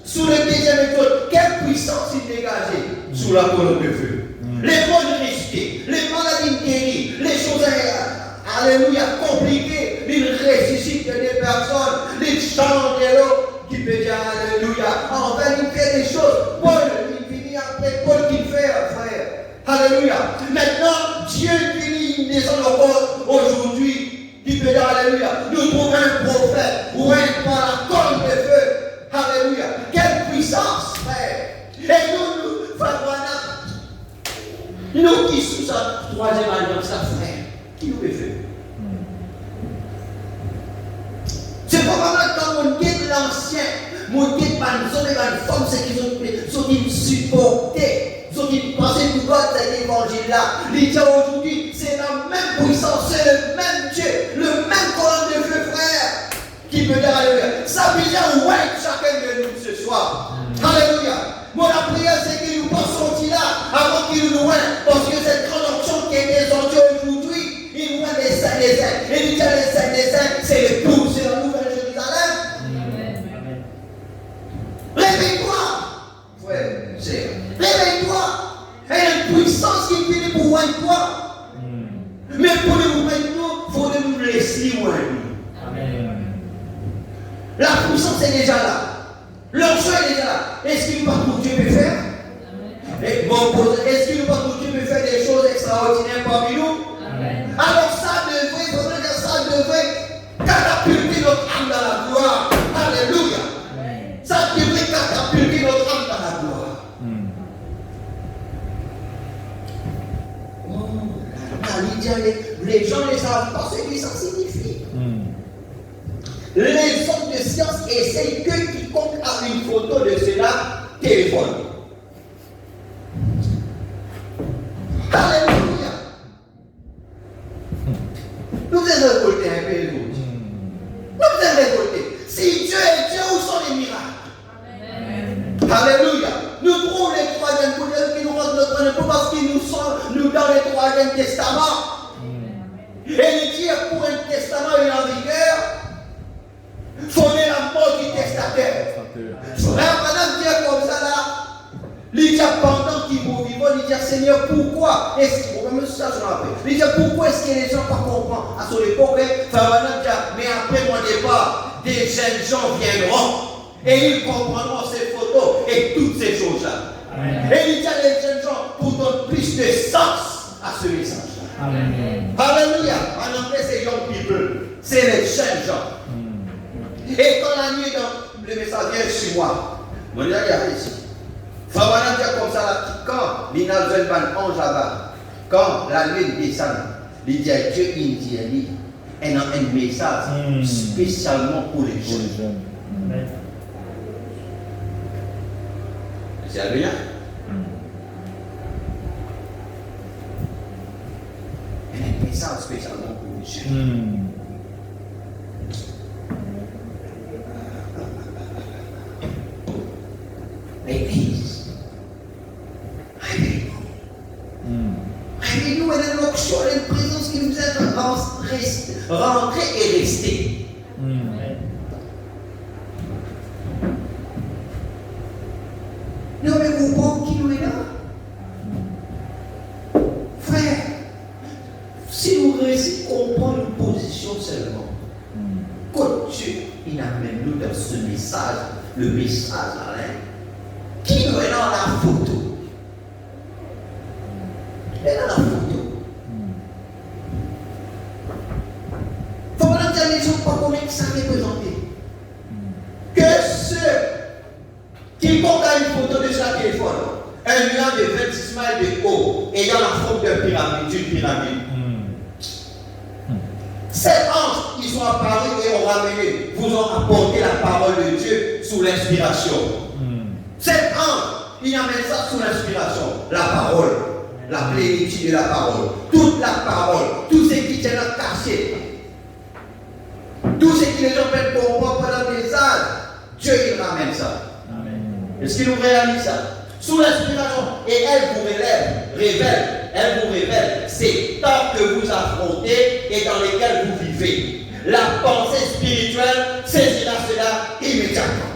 sous le deuxième étoile. Quelle puissance il dégageait sous la colonne de feu. Les bonnes ressuscités, les maladies guéries, les choses, alléluia, compliquées. Il ressuscite des personnes chante qui peut dire Alléluia. On va lui faire des choses. Paul, il finit après Paul qui fait, frère. Alléluia. Maintenant, Dieu finit une maison encore aujourd'hui. Qui peut dire Alléluia. Nous trouvons un prophète ou un par la colonne de feu. Alléluia. Quelle puissance, frère. Et nous, frère, nous qui sommes sa troisième alliance, frère, qui nous fait faire? C'est pas vraiment quand on dit l'ancien, mon dit manzon et la femme, c'est qu'ils sont supportés, ils ont pensé pour God cet évangile-là. Il dit aujourd'hui, c'est la même puissance, c'est le même Dieu, le même colonne de feu, frère, qui peut dire Alléluia. Ça veut dire, ouais, chacun de nous ce soir. Alléluia. Moi, la prière, c'est qu'il nous pense sortir là, avant qu'il nous voie, parce que cette grande option qui est descendue aujourd'hui, il nous voit les saints des saints. Et il dit les saints des saints, c'est l'épouse, c'est la nouvelle Jérusalem. Amen. Réveille-toi, frère, c'est réveille-toi. Il y a une puissance qui finit pour voir toi. Mais pour nous voir nous, il faut nous laisser voir nous. Amen. La puissance est déjà là. L'onction est déjà là. Est-ce qu'il nous pas pour Dieu peut faire? Et bon, est-ce qu'il nous pas pour Dieu peut faire des choses extraordinaires parmi nous? Amen. Alors ça devrait, il faudrait que ça devrait catapulter notre âme dans la gloire. Alléluia. Amen. Ça devrait catapulter notre âme dans la gloire. Les gens ne savent pas ce que ça signifie. Les hommes de science essayent que quiconque a une photo de cela téléphone. Alléluia. Nous sommes révoltés un peu de vous. Nous sommes révoltés. Si Dieu est Dieu, où sont les miracles? Amen. Alléluia. Nous trouvons les troisièmes couleurs qui nous rendent notre repos parce qu'ils nous sont nous dans le troisième testament. Et il dit pour un testament et en vigueur, fonder la mort du testataire. Frère, madame dit comme ça là, il dit pendant qu'il vous vivant, il dit Seigneur, pourquoi est-ce qu'il il dit pourquoi est-ce que les gens ne comprennent pas à son époque, frère, madame dit, mais après mon départ, des jeunes gens viendront et ils comprendront ces photos et toutes ces choses-là. Et il dit à les jeunes gens pour donner plus de sens à ce message-là. Amen. Alléluia. En anglais, c'est young people. C'est les jeunes gens. Et quand la nuit, le message vient chez moi, mon Dieu, regardez ici. Frère, dire comme ça, là, quand l'Ina Zelban ange là-bas, quand la nuit descend, il dit à Dieu, il dit à lui, il a un message spécialement pour les jeunes. Amen. C'est Alléluia. Il a un message spécialement pour les jeunes. L'église, réveillez-nous, elle est une option, elle est une présence qui nous aide à rentrer et rester. Nous avez compris qui nous est là? Frère, si nous réussissons à comprendre une position seulement, quand Dieu il amène nous dans ce message, le message là, qui nous est dans la photo? Elle est dans la photo. Il faut que les gens ne soient pas combien ça représente. Que ceux qui comptent à une photo de chaque téléphone, un mur de 26 miles de haut, ayant la forme d'une pyramide. Ces anges, ils sont apparus et ont ramené, vous ont apporté la parole de Dieu sous l'inspiration. Cet ange, il amène ça sous l'inspiration. La parole, la plénitude de la parole, toute la parole, tout ce qui tient à cacher, tout ce qui les gens peuvent comprendre pendant des âges, Dieu il ramène ça. Est-ce qu'il nous réalise ça? Sous l'inspiration, et elle vous révèle ces temps que vous affrontez et dans lesquels vous vivez. La pensée spirituelle saisira cela immédiatement.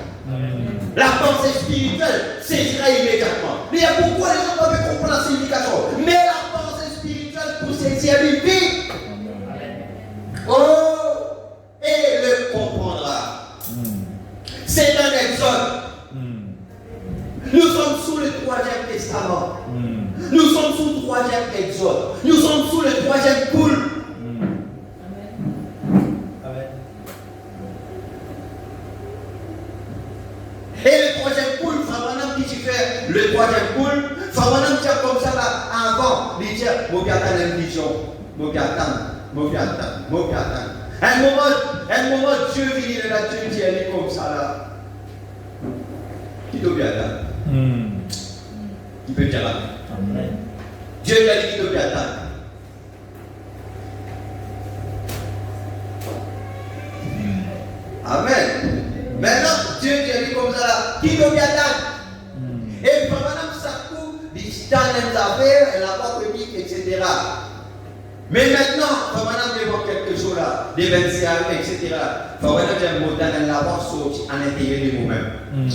La pensée spirituelle saisira immédiatement. Mais pourquoi les gens peuvent comprendre la signification? Mais la pensée spirituelle pour saisir une vie. Oh, et le comprendra. Exode. Nous sommes sous le 3e testament. Nous sommes sous le 3e Exode. Nous sommes sous le 3e poule. Amen. Et le 3e poule, Famanam qui fait le 3e poule, Famanam tient comme ça là avant. Il dit, Mobiatan une vision. Mobiatan. Un moment, Dieu vient là, Dieu dit, elle est comme ça là. Qui doit bien attendre? Qui peut dire Amen. Dieu lui a dit qu'il doit bien attendre. Amen. Maintenant, Dieu dit comme ça là, qui doit bien attendre? Et pendant que ça coupe, il dit dans les affaires, elle n'a pas public, etc. Mais maintenant, pendant que vous quelque chose là, des 25 etc. Pendant que j'ai un mot dans la voix sorti à l'intérieur de vous-même. Amen.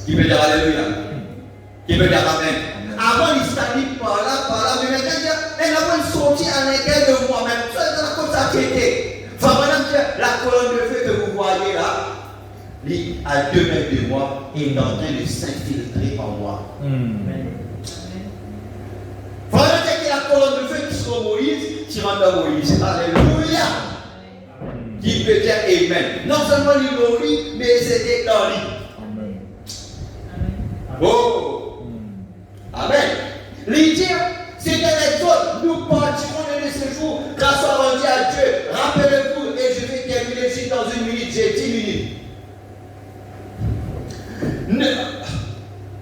Qui peut dire Alléluia? Qui peut dire Amen? Avant, il s'est par là, mais maintenant, elle n'a pas sorti à l'intérieur de moi-même. C'est comme ça qui était. La colonne de feu que vous voyez là, il à 2 mètres de moi et est en train de s'infiltrer en moi. Pendant que la colonne de feu qui sera Moïse, tu rentres dans Moïse. Alléluia. Qui peut dire Amen? Non seulement il mourit, mais c'était dans lui. Oh! Amen. L'idée, c'est un exode. Nous partirons de ce jour grâce à rendu à Dieu. Rappelez-vous, et je vais terminer juste dans 1 minute, j'ai 10 minutes.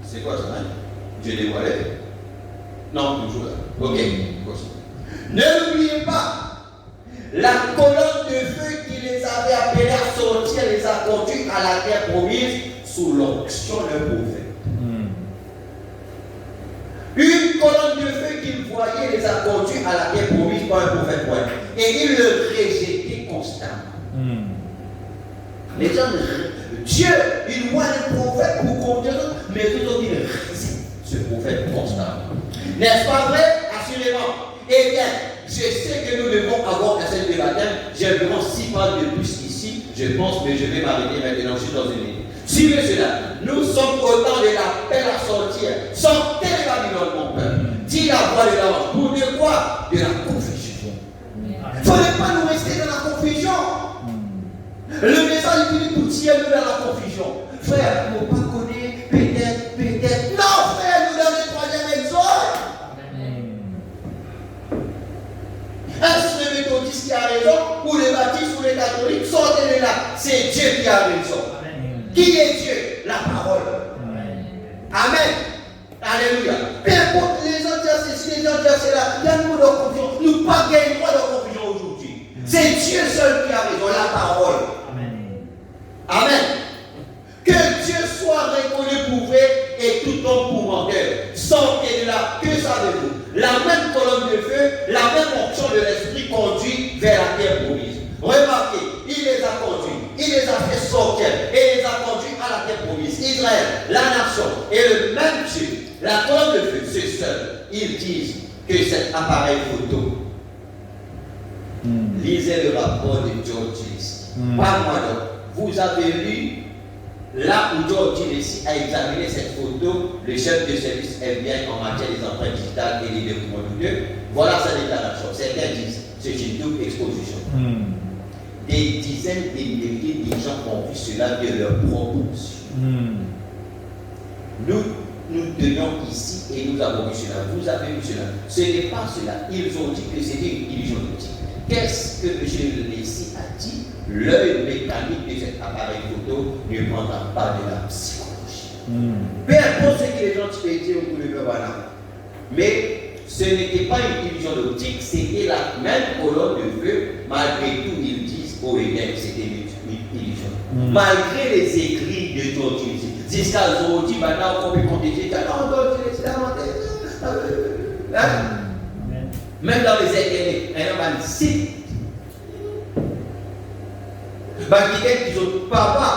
C'est quoi ça? Dieu dévoilé? Non, toujours là. Ok. Ne l'oubliez pas. La colonne de feu qui les avait appelés à sortir les a conduits à la terre promise sous l'onction d'un prophète. Une colonne de feu qu'ils voyaient les a conduits à la terre promise par un prophète. Et ils le rejetaient constamment. Les gens, Dieu, il voit les prophètes pour conduire, mais tout autres, ils rejettent ce prophète constamment. N'est-ce pas vrai? Assurément. Eh bien, je sais que nous devons avoir un seul de baptême. J'ai environ 6 pages de plus ici, je pense, mais je vais m'arrêter maintenant, je suis dans une minute. Suivez cela. Nous sommes au temps de l'appel à sortir. Sortez de Babylone, mon peuple. Dis la voix de l'ange. Pour de quoi? De la confusion. Il ne faudrait pas nous rester dans la confusion. Le message est venu pour tirer nous dans la confusion. Frère, il ne faut pas connaître, peut-être. Non, frère, nous dans le 3e exode. Est-ce le méthodiste qui a raison, ou les baptistes, ou les catholiques? Sortez de là. C'est Dieu qui a raison. Qui est Dieu? La parole. Amen. Alléluia. Peu importe les gens disent ceci, les gens disent cela, il y a nous de confusion. Nous ne pas gagner de confusion aujourd'hui. C'est Dieu seul qui a raison, la parole. Amen. Que Dieu soit reconnu pour vrai et tout homme pour menteur. Sortez de là. Que savez-vous? La même colonne de feu, la même onction de l'esprit conduit vers la terre promise. Remarquez, il les a conduits, il les a fait sortir et les a conduits à la terre promise. Israël, la nation et le même Dieu, la colonne de feu, c'est seul. Ils disent que cet appareil photo. Lisez le rapport de George Gillespie. Pas moi donc. Vous avez lu là où George Gillespie a examiné cette photo, le chef de service FBI en matière des empreintes digitales et des documents douteux. Voilà sa déclaration. Certains disent c'est une double exposition. Des dizaines de milliers de gens ont vu cela de leur propre yeux. Nous tenions ici et nous avons vu cela. Vous avez vu cela. Ce n'est pas cela. Ils ont dit que c'était une illusion d'optique. Qu'est-ce que M. Leslie a dit? L'œil mécanique de cet appareil photo ne prendra pas de la psychologie. Peu importe ce que les gens peuvent dire autour de voilà. Mais ce n'était pas une illusion d'optique, c'était la même colonne de feu. Malgré tout, ils disent au Éden, c'était une illusion. Malgré les écrits de George Gillespie, jusqu'à aujourd'hui, maintenant, on peut compter, même dans les internets, il y a un site. Quelqu'un qui dit, papa,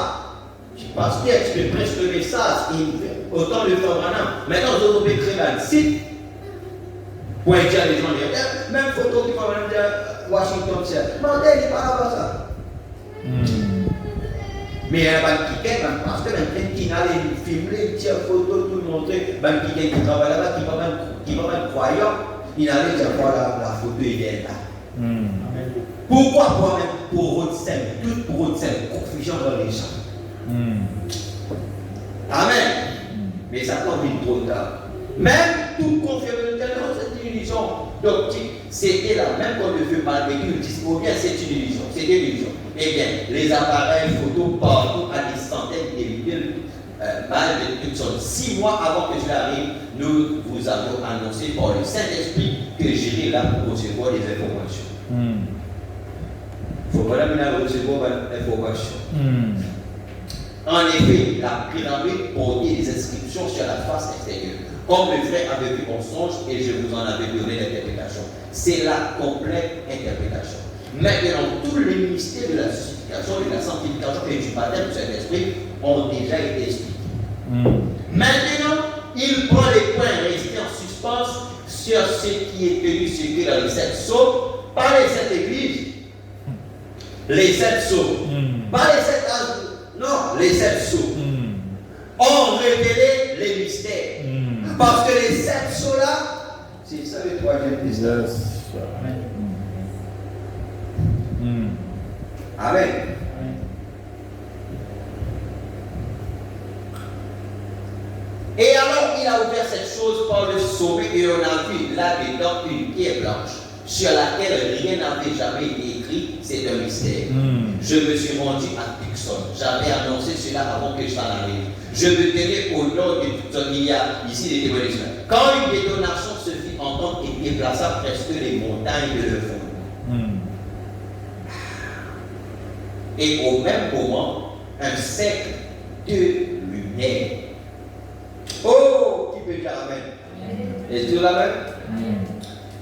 tu passes bien, tu me prêches le message, autant le faire maintenant. Maintenant, on peut créer un site. Pour dire les gens, même photo qui va même dire Washington, c'est. Non, il n'est pas là-bas ça. Mais il y a un qui parce que quelqu'un qui a les filmer, tire photo, tout montrer, qui travaille là-bas, qui va même croyant, il allait dire voilà la photo il est là. Pourquoi pour votre scène, toute pour votre scène, confusion dans les gens. Amen. Mais ça tombe trop tard. Même tout confirme tellement cette illusion d'optique, c'était là, même quand le feu mal vécu, ou bien c'est une illusion, c'est une illusion. Eh bien, les appareils photo partout à des centaines de milliers mal de toutes sortes. 6 mois avant que je l'arrive, nous vous avons annoncé par le Saint-Esprit que j'irai là pour recevoir des informations. Il faut vraiment recevoir des informations. En effet, la pyramide portait des inscriptions sur la face extérieure. Comme le frère avait vu en songe et je vous en avais donné l'interprétation. C'est la complète interprétation. Maintenant, tous les mystères de la justification, de la sanctification et du baptême du Saint-Esprit ont déjà été expliqués. Maintenant, il prend les points restés en suspens sur ce qui est tenu secret dans les 7 sceaux, par les 7 églises. Les 7 sceaux. Pas les 7 âges. Non, les 7 sceaux ont révélé les mystères. Parce que les 7 sceaux là, c'est ça le troisième mystère. Amen. Et alors il a ouvert cette chose par le sommet et on a vu là-dedans une pierre blanche sur laquelle rien n'avait jamais été écrit, c'est un mystère. Je me suis rendu à Tucson. J'avais annoncé cela avant que je t'en arrive. Je me tenais au nord de Tucson. Il y a ici des témoignages. Quand une détonation se fit entendre et déplaça presque les montagnes de le fond. Et au même moment, un cercle de lumière. Oh, qui peut dire Amen? Est-ce que Amen?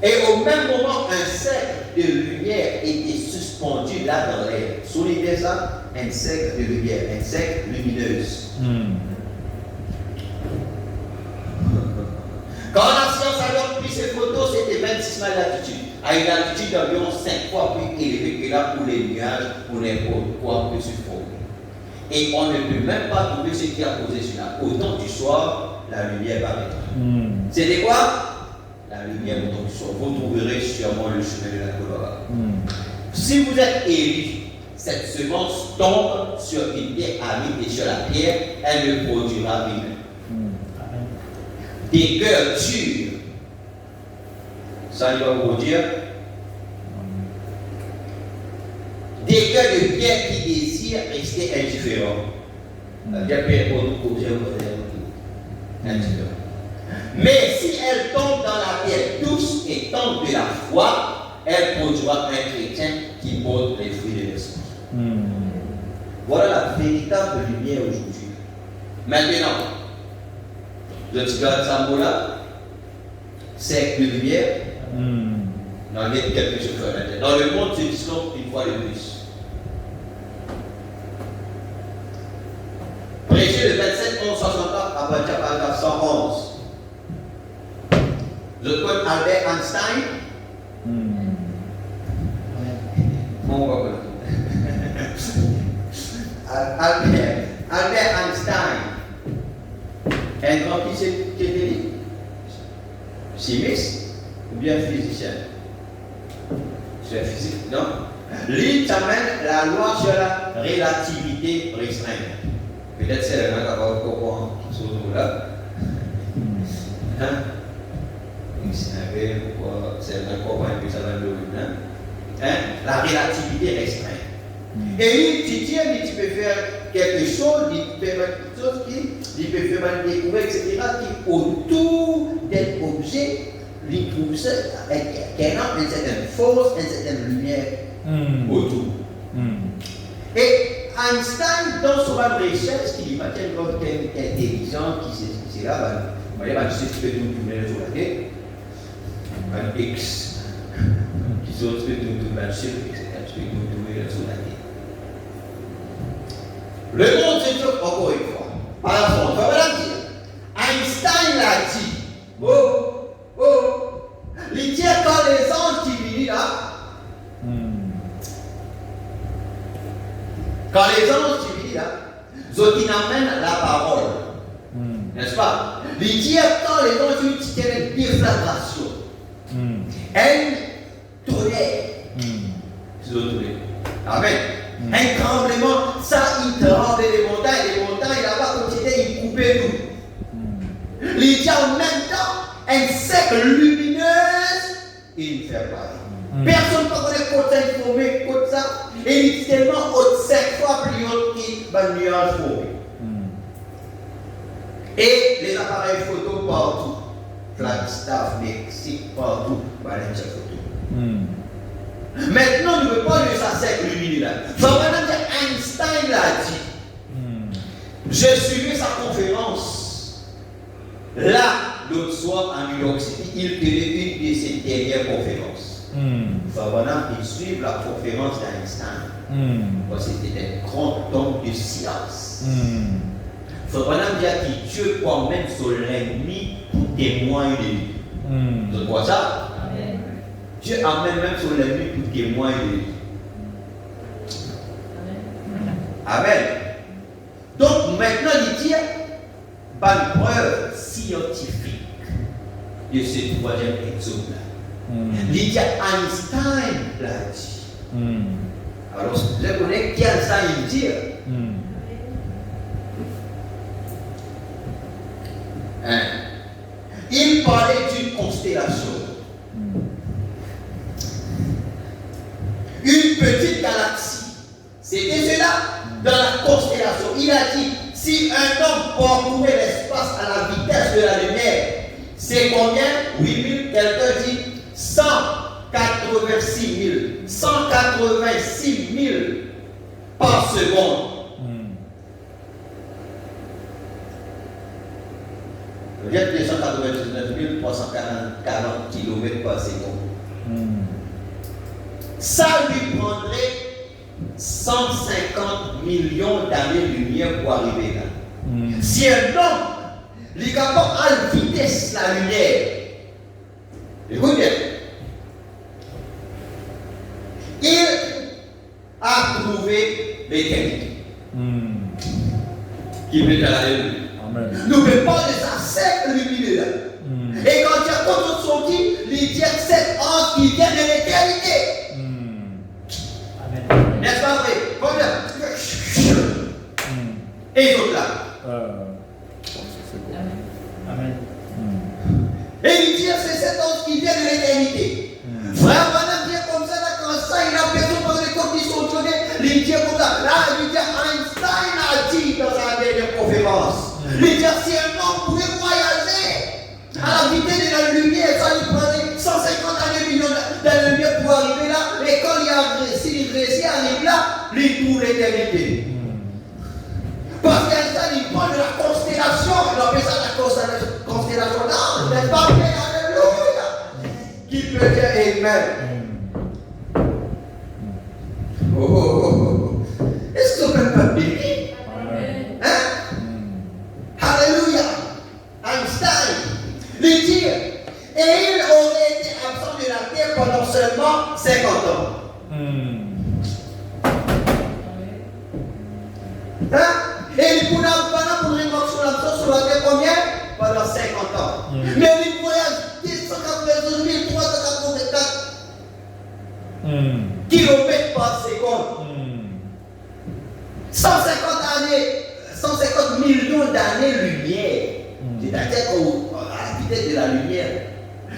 Et au même moment, un cercle de lumière était suspendu là dans l'air. Soulignez ça, un cercle de lumière, un cercle lumineuse. Quand la science a pris ces photos, c'était 26 miles d'altitude, à une altitude d'environ 5 fois plus élevée que là où les nuages ou n'importe quoi peut se former. Et on ne peut même pas trouver ce qui a posé sur la. Au temps du soir, la lumière paraîtra. C'était quoi? La lumière au temps du soir. Vous trouverez sûrement le chemin de la Colorade. Si vous êtes élu, cette semence tombe sur une pierre aride et sur la pierre, elle ne produira rien. Des cœurs durs, ça il va vous dire. Des cœurs de pierre qui désirent rester indifférents. Mais si elle tombe dans la pierre douce et tombe de la foi, elle produira un chrétien qui porte les fruits de l'esprit. Voilà la véritable lumière aujourd'hui. Maintenant, je te garde ça là, c'est de lumière. Dans quelque chose dans le monde, c'est discours une fois de plus. Prêché le 27 11 64 à partir de paragraphe 111. Je connais Albert Einstein. Mon papa. Albert Einstein. Un grand qui était chimiste ou bien physicien? C'est physique, non? Lui t'amène la loi sur la relativité restreinte. Peut-être c'est le même avoir comprendre ce mot-là. Hein? C'est un comprendre que ça va le hein? La relativité restreinte. Et lui, tu peux faire quelque chose, il peut faire quelque chose il peut faire une découverte, etc., qui autour d'un objet, il trouve ça, qui a une certaine force, une certaine lumière autour. Et Einstein, dans son recherche, qui dit pas qu'il y a une grande intelligence qui s'est là, il y a un chiffre qui peut tout tourner sur la tête, un X, qui peut tout tourner un chiffre, etc., qui peut tout tourner sur la tête. Le monde se trouve encore une fois. Par la on va la dire. Einstein l'a dit. Il dit quand les anges qui viennent là. Quand les anges qui viennent là, Zoti n'amène la parole. N'est-ce pas? Il dit quand les gens utilisent une déflagration, un tonnerre, Amen. Un tremblement, ça il tremble les montagnes là-bas, comme c'était, il coupait tout. Il dit en même temps, un cercle lumineuse, il ne fait pas. Personne ne connaît côté formé, côté ça, et il est tellement haut, 5 fois plus haut qu'il va nuage formé. Et les appareils photo partout, Flagstaff, Mexique, partout, les photos. Maintenant, nous ne pouvons pas de ça cercle lumineux là. Einstein l'a dit. J'ai suivi sa conférence. Là, l'autre soir à New York City, il tenait une de ses dernières conférences. Il suit la conférence d'Einstein. Parce que c'était un grand homme de science. Cependant, il dit que Dieu croit même sur l'ennemi pour témoigner de lui. Vous voyez ça? Dieu amène même sur l'ennemi pour témoigner de lui. Amen. Donc maintenant, il dit une preuve scientifique de ce troisième exode-là. Il dit Einstein l'a dit. Alors, je connais qui Einstein il dit. Il parlait d'une constellation. Une petite galaxie. C'était cela dans la constellation. Il a dit, si un homme parcourait l'espace à la vitesse de la lumière, c'est combien? 8000, quelqu'un dit 186 000 par seconde. Vous êtes 299 340 km par seconde. Ça lui prendrait 150 millions d'années-lumière pour arriver là. Si un homme est capable à la vitesse de la lumière, écoute bien, il a trouvé l'éternité. Qui peut à la lumière. Nous ne pouvons pas de ça, c'est lumineux là. Et quand il y a contre son qui, il dit que c'est ange qui vient de l'éternité. N'est-ce pas vrai? Combien? Et les autres là. Amen. Et il dit que c'est cet ange qui vient de l'éternité. Frère, madame, dit comme ça, là, quand ça, il a besoin de les conditions données, il dit comme ça. Là, il dit Einstein a dit dans sa dernière conférence. Il dit si un homme pouvait voyager à la vitesse de la lumière, ça lui prendrait 150 millions d'années pour arriver là. Et quand s'il réussit à arriver là, il trouve l'éternité. Parce qu'Einstein, il prend de la constellation, il appelle ça la constellation d'ange, n'est-ce pas? Alléluia! Qui peut dire Amen? Est-ce que vous ne pouvez pas bénir? Hein? Alléluia! Einstein, lui dit, et il aurait été absent de la terre pendant seulement 50 ans. Hein? Et il pourrait pendant pour une mort sur la terre combien? Pendant 50 ans. Mais il voyage 182 384 kilomètres par seconde. 150 millions d'années-lumière. C'est-à-dire qu'à la vitesse de la lumière,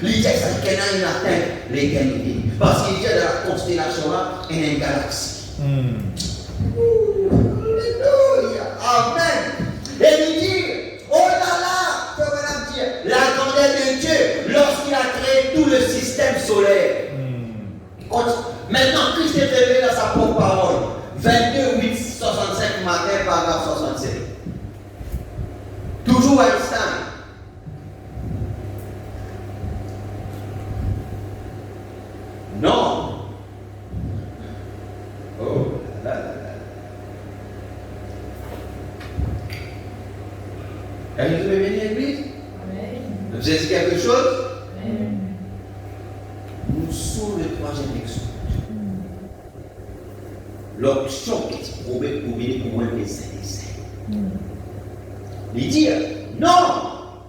l'idée c'est qu'il y a une atteinte l'éternité. Parce qu'il y a de la constellation là, et une galaxie. Alléluia. Amen. Et il dit, oh là là, la grandeur de Dieu lorsqu'il a créé tout le système solaire. Maintenant, Christ est révélé dans sa propre parole. 22, 8, 65 matin, paragraphe 67. Toujours Einstein. Non. Oh là là là. Est-ce que vous pouvez venir à l'église? Vous avez dit quelque chose? Nous sommes le troisième exode. l'option qui est prouvée pour venir pour moi les saints. Il dit non,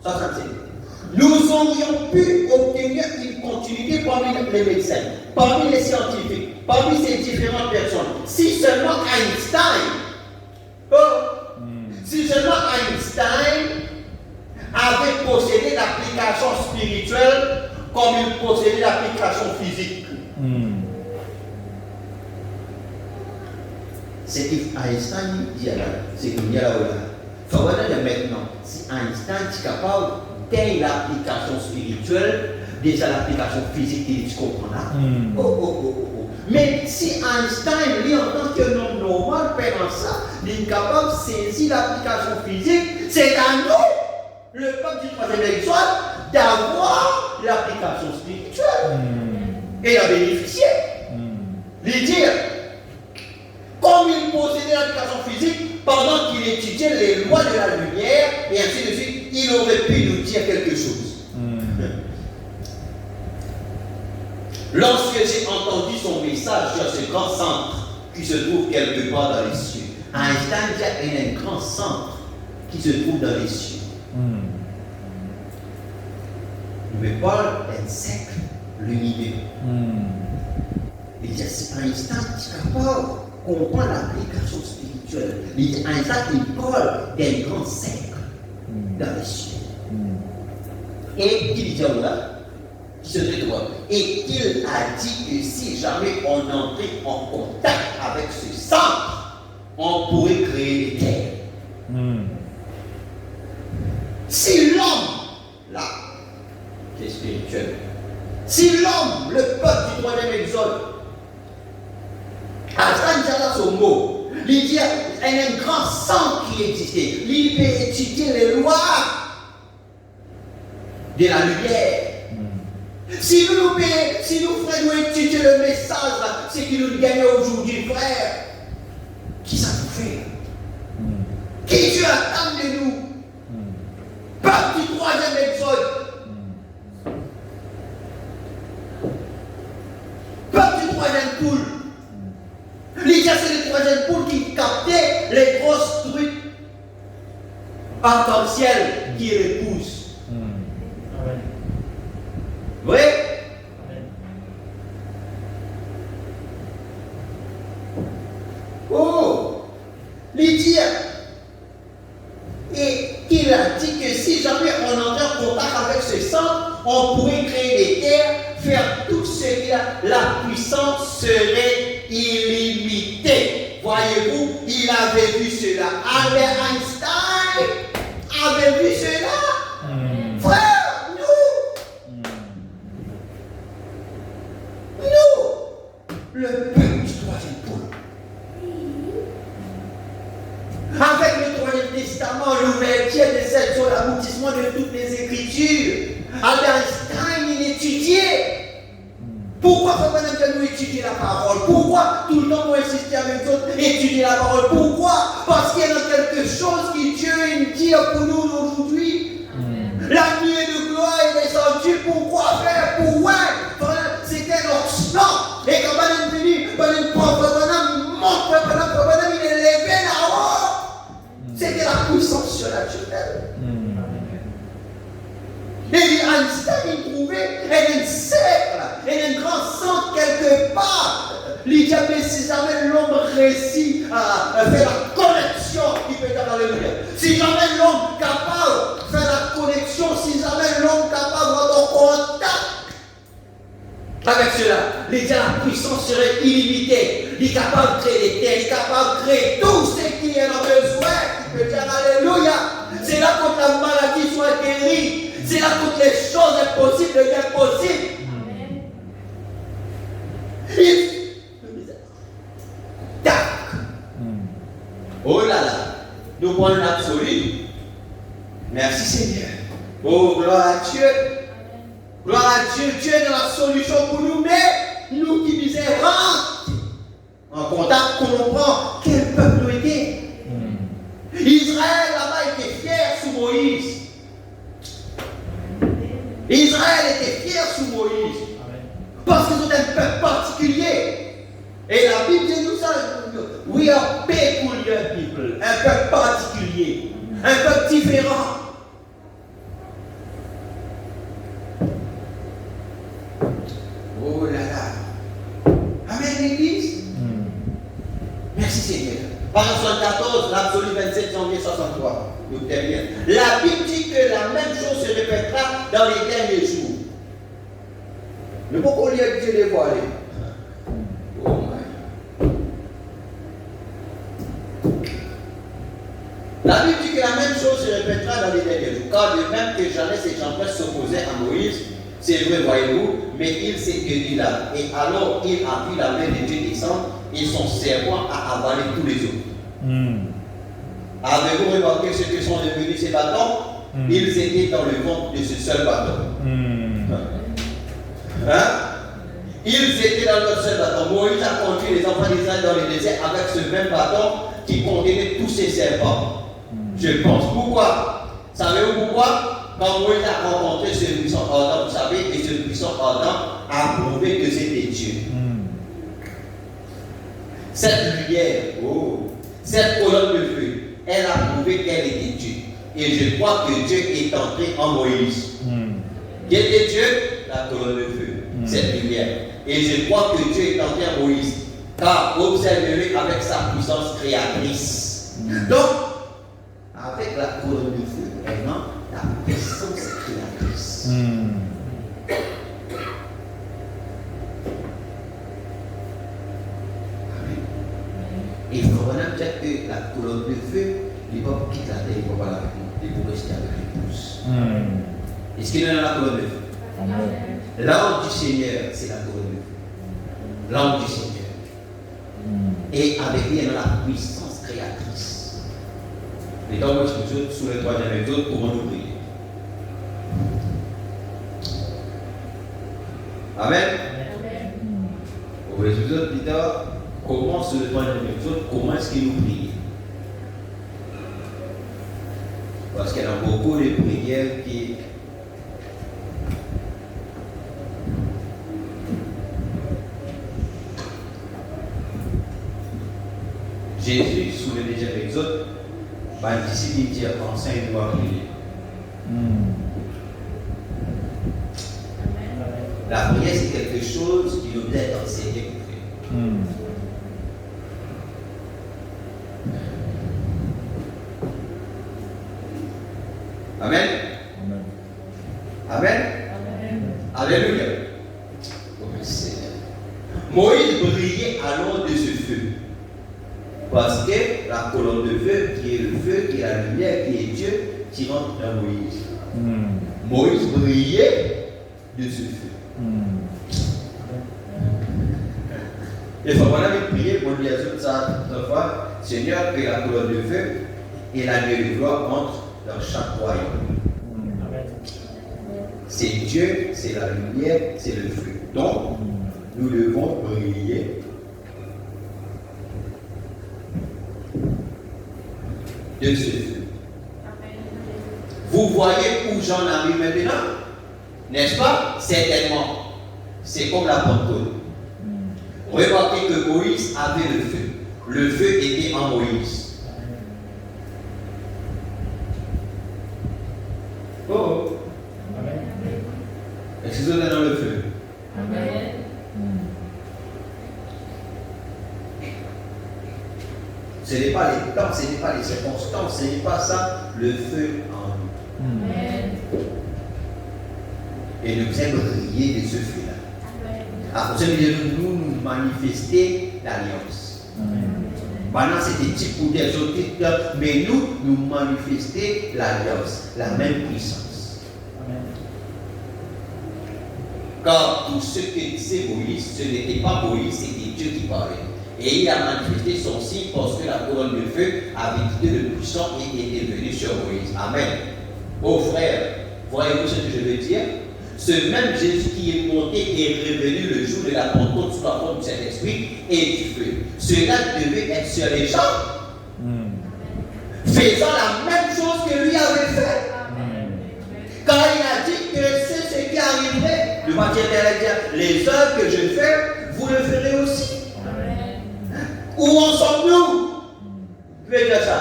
ça c'est. Nous aurions pu obtenir une continuité parmi les médecins, parmi les scientifiques, parmi ces différentes personnes. Si seulement Einstein, si seulement Einstein avait possédé l'application spirituelle comme il possédait l'application physique. C'est qu'Einstein dit là, c'est qu'il y a là. Il faut voir maintenant, si Einstein est capable d'être l'application spirituelle, déjà l'application physique, tu comprends là. Mais si Einstein, lui, en tant qu'un homme normal, fait ça, il est capable de saisir l'application physique, c'est à nous, le peuple du troisième exode, d'avoir l'application spirituelle. Et la bénéficier. Lui dire, comme il possédait l'application physique, pendant qu'il étudiait les lois de la lumière, et ainsi de suite, il aurait pu nous dire quelque chose. Lorsque j'ai entendu son message sur ce grand centre qui se trouve quelque part dans les cieux, Einstein dit qu'il y a un grand centre qui se trouve dans les cieux. Il me parle d'un siècle, l'univers. Il dit c'est Einstein qui est capable de comprendre l'application spirituelle. Il dit Einstein il parle d'un grand siècle dans les cieux. Et il dit là, qui se trouve, et il a dit que si jamais on entrait en contact avec ce centre, on pourrait créer les terres. Si l'homme, là, qui est spirituel, si l'homme, le peuple du troisième exode, Einstein dit là son mot, il dit il y a un grand centre qui existait, il peut étudier les lois de la lumière. Si nous frères nous étudier le message, c'est qu'il nous gagne aujourd'hui, frère, qui ça nous fait? Qui Dieu attend de nous? Peuple du troisième exode. Peuple du troisième poule. L'idée c'est le troisième poule qui captait les grosses trucs arc-en-ciel qui les poussent. Oui. Oh, Lydia. Et il a dit que si jamais on entrait en contact avec ce centre, on pourrait créer des terres, faire tout ce qu'il a. La puissance serait illimitée. Voyez-vous, il avait vu cela. Albert Einstein avait vu cela. Frère. Le peuple du troisième pôle. Avec le troisième testament, l'ouverture de cette zone, l'aboutissement de toutes les écritures. Albert Einstein, il étudiait. Pourquoi faut-il nous étudier la parole? Pourquoi tout le temps on insiste avec d'autres étudier la parole? Pourquoi? Parce qu'il y a quelque chose qui Dieu dit pour nous aujourd'hui. La nuée de gloire est descendue. Pourquoi faire? Pourquoi? C'était l'Occident. Et quand on est venu, on il est levé là-haut. C'était la puissance surnaturelle. Et Einstein, il trouvait un cercle, un grand centre quelque part. Il dit, mais si jamais l'homme réussit à faire la connexion, il peut être dans le lumière. Si jamais l'homme capable de faire la connexion, si jamais l'homme capable d'être en contact avec cela, la puissance serait illimitée. Il est capable de créer des terres, il est capable de créer tout ce qui en a besoin. Il peut dire Alléluia. C'est là que la maladie soit guérie. C'est là que les choses impossibles deviennent possibles. Tac. Oh là là. Nous prenons l'absolu. Merci Seigneur. Oh, gloire à Dieu. Gloire à Dieu. Dieu est la solution pour nous, mais nous qui misérants, en contact, comprend quel peuple nous était. Israël là-bas était fier sous Moïse. Israël était fier sous Moïse. Parce que c'est un peuple particulier. Et la Bible dit nous ça. We are peculiar people. Un peuple particulier. Un peuple différent. Oh là là. Amen, l'Église. Merci Seigneur. Page 74, l'absolu 27 janvier 63. Nous terminons. La Bible dit que la même chose se répétera dans les derniers jours. Ne pas qu'on lire Dieu dévoilé. Oh my. La Bible dit que la même chose se répétera dans les derniers jours. Car de même que Janès et Jambres s'opposaient à Moïse, c'est vrai, voyez-vous, mais il s'est tenu là. Et alors il a vu la main de Dieu descendre et son serpent a avalé tous les autres. Avez-vous remarqué ce que sont devenus ces bâtons? Ils étaient dans le ventre de ce seul bâton. Hein? Ils étaient dans le seul bâton. Moïse a conduit les enfants d'Israël dans le désert avec ce même bâton qui contenait tous ces serpents. Je pense. Pourquoi? Savez-vous pourquoi? Quand Moïse a rencontré ce buisson ardent, vous savez, et ce buisson ardent a prouvé que c'était Dieu. Cette lumière, cette colonne de feu, elle a prouvé qu'elle était Dieu. Et je crois que Dieu est entré en Moïse. Qui était Dieu? La colonne de feu, cette lumière. Et je crois que Dieu est entré en Moïse. Car observez-le avec sa puissance créatrice. Donc, avec la colonne de feu, vraiment, la puissance créatrice. Et il faut vraiment dire que la colonne de feu, il ne va pas quitter la terre, il ne va pas la répondre, il faut rester avec l'épouse. Est-ce qu'il y a la colonne de feu? L'ange du Seigneur, c'est la colonne de feu. L'ange du Seigneur. Et avec lui, il y a la puissance créatrice. Et donc, sous le troisième épisode, comment nous prier? Amen. Au épisode plus tard, comment sous le troisième épisode, comment est-ce qu'il nous prie? Parce qu'il y a beaucoup de prières qui Jésus, sous le deuxième exode, les disciples disent enfin, il doit prier. La prière, c'est quelque chose qui nous doit être enseigné pour prier. Amen. Amen. Alléluia. Oh, Seigneur. Moïse brillait à l'ombre de ce feu. Parce que la colonne de feu, qui est le feu, qui est la lumière, qui est Dieu, qui rentre dans Moïse. Moïse brillait de ce feu. Et il faut vraiment prier pour lui ajouter ça toute fois. Seigneur, que la colonne de feu et la nuée de gloire entrent dans chaque royaume. C'est Dieu, c'est la lumière, c'est le feu. Donc, nous devons briller de ce feu. Vous voyez où j'en arrive maintenant? N'est-ce pas? Certainement. C'est comme la Pentecôte. Remarquez que Moïse avait le feu. Le feu était en Moïse. Oh! Est-ce que vous êtes dans le feu? Amen. Ce n'est pas les temps, ce n'est pas les circonstances, ce n'est pas ça, le feu en nous. Amen. Et nous aimons briller de ce feu-là. À cause de nous manifester l'alliance. Maintenant, c'est des types pour des autres, mais nous manifester l'alliance, la même puissance. Car tout ce que disait Moïse, ce n'était pas Moïse, c'était Dieu qui parlait. Et il a manifesté son signe parce que la colonne de feu avait quitté le puissant et était venue sur Moïse. Amen. Oh frère, voyez-vous ce que je veux dire? Ce même Jésus qui est monté et revenu le jour de la Pentecôte sous la forme du Saint-Esprit et du feu. Cela devait être sur les gens, faisant la même chose que lui avait fait. Car il a dit que c'est ce qui arriverait. Le Matthieu dit, les œuvres que je fais, vous le ferez aussi. Où en sommes-nous? Puis dire ça.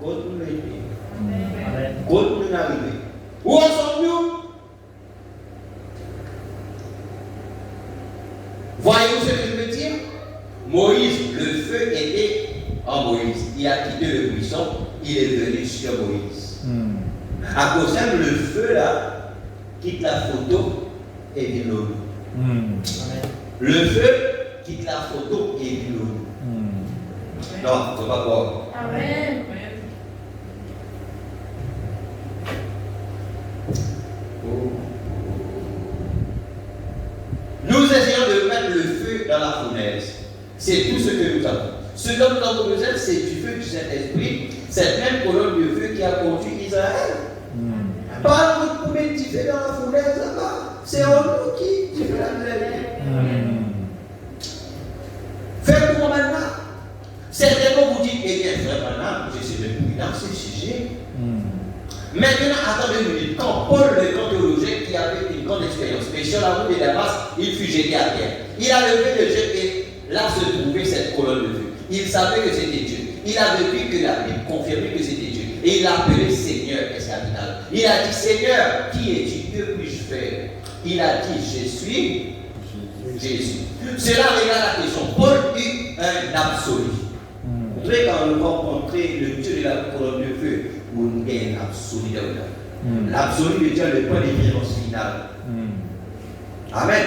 Quand nous l'aider. Amen. Quand nous arriver. Où en sommes-nous? Voyez-vous ce que je veux dire? Moïse, le feu était en Moïse. Il a quitté le buisson, il est venu sur Moïse. À cause de le feu là, quitte la photo et vient l'eau. Le feu quitte la photo et vient l'eau. Non, c'est pas quoi. Amen. Nous essayons de mettre le feu dans la fournaise. C'est tout ce que nous avons. Ce dont nous avons besoin, c'est du feu du Saint-Esprit, cette même colonne de feu qui a conduit Israël. Pas nous pour mettre du feu dans la fournaise là-bas. C'est en nous qui fait la misère. Faites pour maintenant. Certainement vous dites, eh bien, frère, maintenant, je suis depuis dans ce sujet. Maintenant, attendez une minute. Quand Paul, le grand théologien qui avait une grande expérience, mais sur la route de Damas, il fut jeté à terre. Il a levé le jet et là se trouvait cette colonne de feu. Il savait que c'était Dieu. Il avait vu que la Bible confirmait que c'était Dieu. Et il l'a appelé Seigneur, est-ce capital. Il a dit, Seigneur, qui es-tu? Que puis-je faire? Il a dit, je suis Jésus. Cela régla la question. Paul eut un absolu. Vous savez, quand nous rencontrons le Dieu de la colonne de feu, où nous gagnons l'absolu de l'homme. L'absolu de Dieu, le point de référence final. Amen.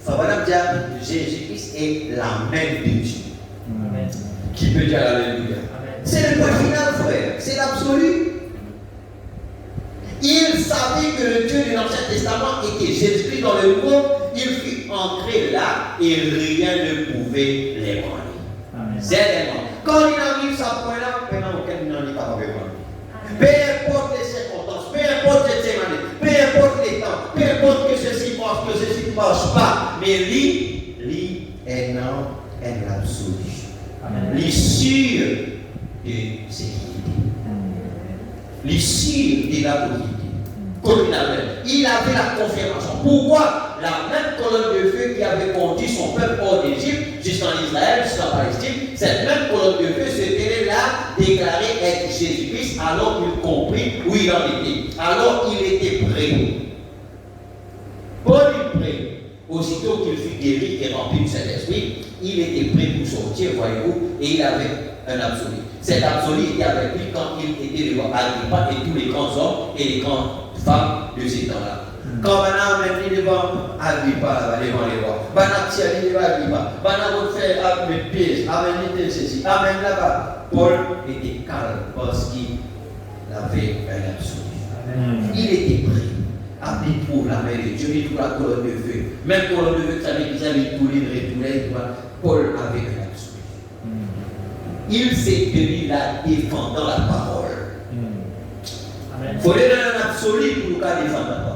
Ça va dire Jésus-Christ est la main de Dieu. Amen. Qui peut dire Alléluia? C'est le point final, frère. C'est l'absolu. Il savait que le Dieu de l'Ancien Testament était Jésus-Christ dans le monde. Il fut ancré là et rien ne pouvait l'ébranler. Certainement. Quand il arrive à ce point-là, maintenant, aucun n'en est pas vraiment. Peu importe les circonstances, peu importe les témoignages, peu importe les temps, peu importe que ceci marche, que ceci ne marche pas, mais lui est non, est l'absolu. L'issue de sécurité. L'issue de la communauté. Il avait la confirmation. Pourquoi la même colonne de feu qui avait conduit son peuple hors d'Égypte, jusqu'en Israël, jusqu'en Palestine, cette même colonne de feu se tenait là, déclarée être Jésus-Christ, alors qu'il comprit où il en était. Alors il était prêt. Paul est prêt. Aussitôt qu'il fut guéri et rempli du Saint-Esprit, il était prêt pour sortir, voyez-vous, et il avait un absolu. Cet absolu était avec lui quand il était devant Agrippa et tous les grands hommes et les grandes femmes de ces temps-là. Quand maintenant on est devant Agrippa, devant les rois, maintenant tu es devant Agrippa, maintenant on fait avec mes pieds, amène ceci, amène là-bas. Paul était calme parce qu'il avait un absolu. Il était prêt. Il trouve la main de Dieu, il trouve la colonne de feu. Même colonne de feu, ça veut dire qu'il tournait. Paul avait un absolu. Il s'est tenu là défendant la parole. Il faut donner un absolu pour nous défendre la parole.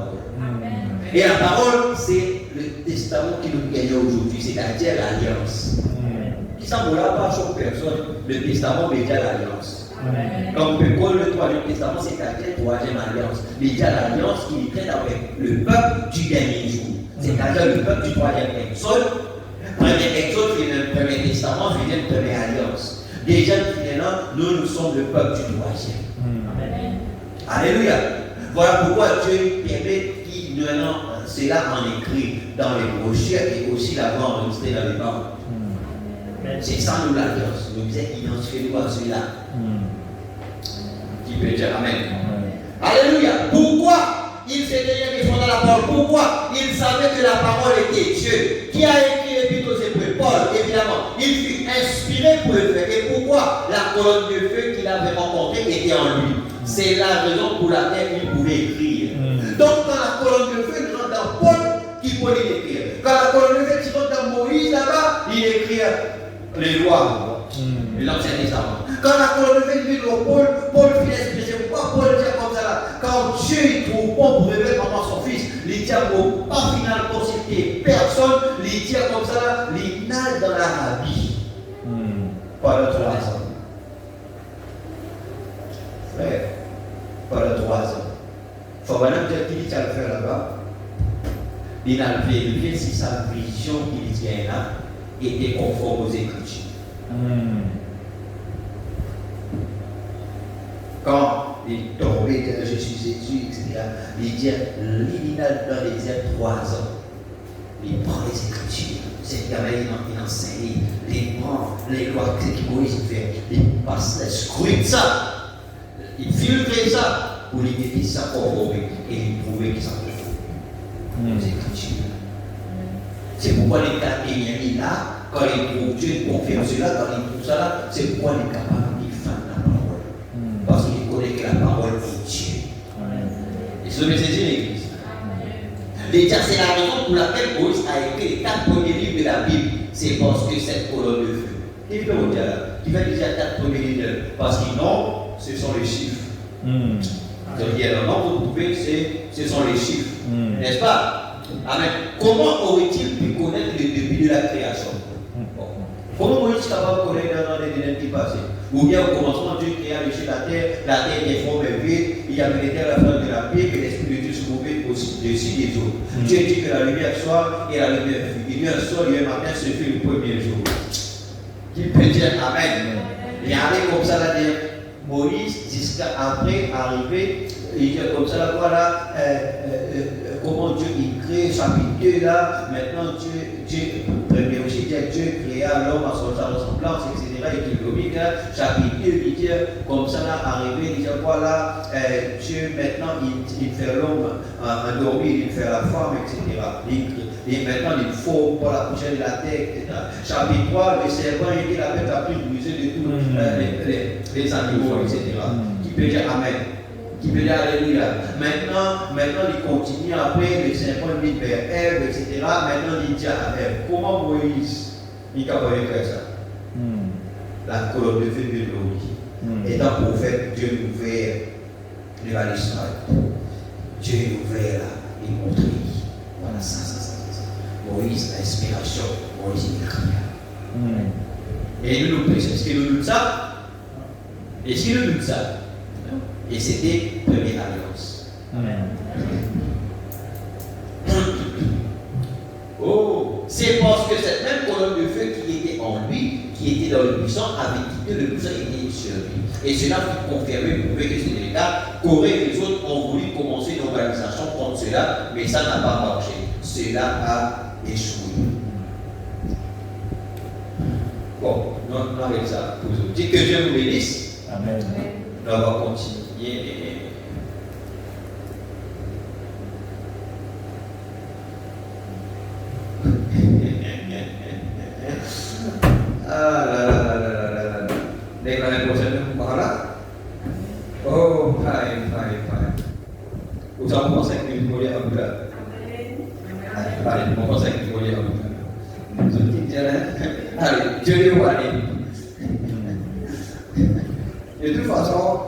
Et la parole, c'est le testament qui nous gagne aujourd'hui, c'est-à-dire l'alliance. Qui s'en va pas sur personne, le testament veut dire l'alliance. Comme Paul, le troisième testament, c'est-à-dire la troisième alliance. Il y a l'alliance qui est avec le peuple du dernier jour. C'est-à-dire le peuple du troisième exode. Premier exode, c'est le premier testament, c'est une première alliance. Déjà, finalement, nous sommes le peuple du troisième. Alléluia. Voilà pourquoi Dieu permet qu'il nous cela en écrit dans les brochures et aussi l'avoir enregistré dans les banques. C'est ça nous l'alliance. Nous disons identifiez-nous à celui-là. Qui peut dire Amen. Alléluia. Pourquoi il s'était défendant la parole? Pourquoi il savait que la parole était Dieu? Qui a écrit l'Épître aux Hébreux? Paul, évidemment. Il fut inspiré pour le faire. Et pourquoi la colonne de feu qu'il avait rencontrée était en lui? C'est la raison pour laquelle il pouvait écrire. Donc quand la colonne de feu rentre dans Paul, qui peut l'écrire? Quand la colonne de feu qui rentre dans Moïse là-bas, il écrit les lois de l'Ancien Testament. Quand la colonne de feu vient dans Paul fit l'expression. Pourquoi Paul dit comme ça là? Quand Dieu il trouve bon pour révéler comment son fils, il dit pas final consulter personne, il dit comme ça là, il nage dans l'Arabie. Pas le 3 ans. Frère, pas le 3 ans. Il faut maintenant dire qu'il y a le faire là-bas. Il a vérifié si sa vision qu'il tient là était conforme aux Écritures. il tombait, je suis Jésus, etc. Il dit, il est dans les désert 3 ans. Il prend les Écritures. C'est gamin, il enseigne, il prend les lois que Moïse fait. Il passe, il scrute ça. Il filtre ça pour lui dire ça conformer et lui prouver que ça peut faire. Les Écritures. C'est pourquoi les cas il là, quand il trouve Dieu confirme cela, quand il trouve ça là, c'est pourquoi il est capable de faire la parole. Parce qu'il connaît que la parole est Dieu. Et ce que c'est l'Église. Déjà, c'est la raison pour laquelle Moïse a écrit les 4 premiers livres de la Bible. C'est parce que cette colonne de feu. Il peut vous dire là, il va dire 4 premiers livres. Parce que non, ce sont les chiffres. Donc, non, vous trouvez, ce sont les chiffres. N'est-ce pas? Amen. Comment aurait-il pu connaître le début de la création? Comment Moïse est capable de connaître dans les délais qui passaient? Ou bien au commencement, Dieu créa la terre est forme et vide, il y avait les terres à la fin de la paix, et l'Esprit de Dieu se mouvait dessus des eaux. Dieu dit que la lumière soit et la lumière fut. Il y a un soir, il y a un matin, ce fut le premier jour. Qui peut dire Amen? Il y avait comme ça là, Moïse, jusqu'à après arrivé, il dit comme ça là, voilà, comment Dieu il crée, chapitre 2 là, maintenant Dieu premier aussi, Dieu créa l'homme à son ressemblance, etc. Et qu'il comique, chapitre 2, il dit comme ça là, arrivé, il dit voilà, Dieu maintenant il fait l'homme endormi, il fait la femme, etc. Et maintenant il faut pour la prochaine de la terre, etc. Chapitre 3, le serpent il dit la bête a pris le musée de tous les animaux, etc. Qui peut dire Amen? Qui peut dire Alléluia? Maintenant, il continue après, le serpent dit vers Ève, etc. Maintenant, il dit à Ève, comment Moïse est capable de faire ça? La colonne de feu de Moïse. Étant prophète, Dieu nous ouvert devant l'histoire. Dieu nous ouvert là, il montre. Voilà ça. Moïse, l'inspiration, Moïse, il écrit. Et nous nous prêchons. Est-ce que nous doutons ça? Est-ce que nous doutons ça? Et c'était première alliance. Amen. Oh, c'est parce que cette même colonne de feu qui était en lui, qui était dans le buisson, avait quitté le buisson et était sur lui. Et cela fut confirmé, prouvé que c'était le cas. Corée et les autres ont voulu commencer une organisation contre cela, mais ça n'a pas marché. Cela a échoué. Bon, on arrête ça pour vous. Dites que Dieu vous bénisse. Amen. On va continuer. Ah là. Dès l'année prochaine, voilà. Oh, fine. Vous avez pensé que vous vouliez à Bouddha? Allez, on pense que vous vouliez à Bouddha. Vous dites, allez, Dieu les voit aller. De toute façon,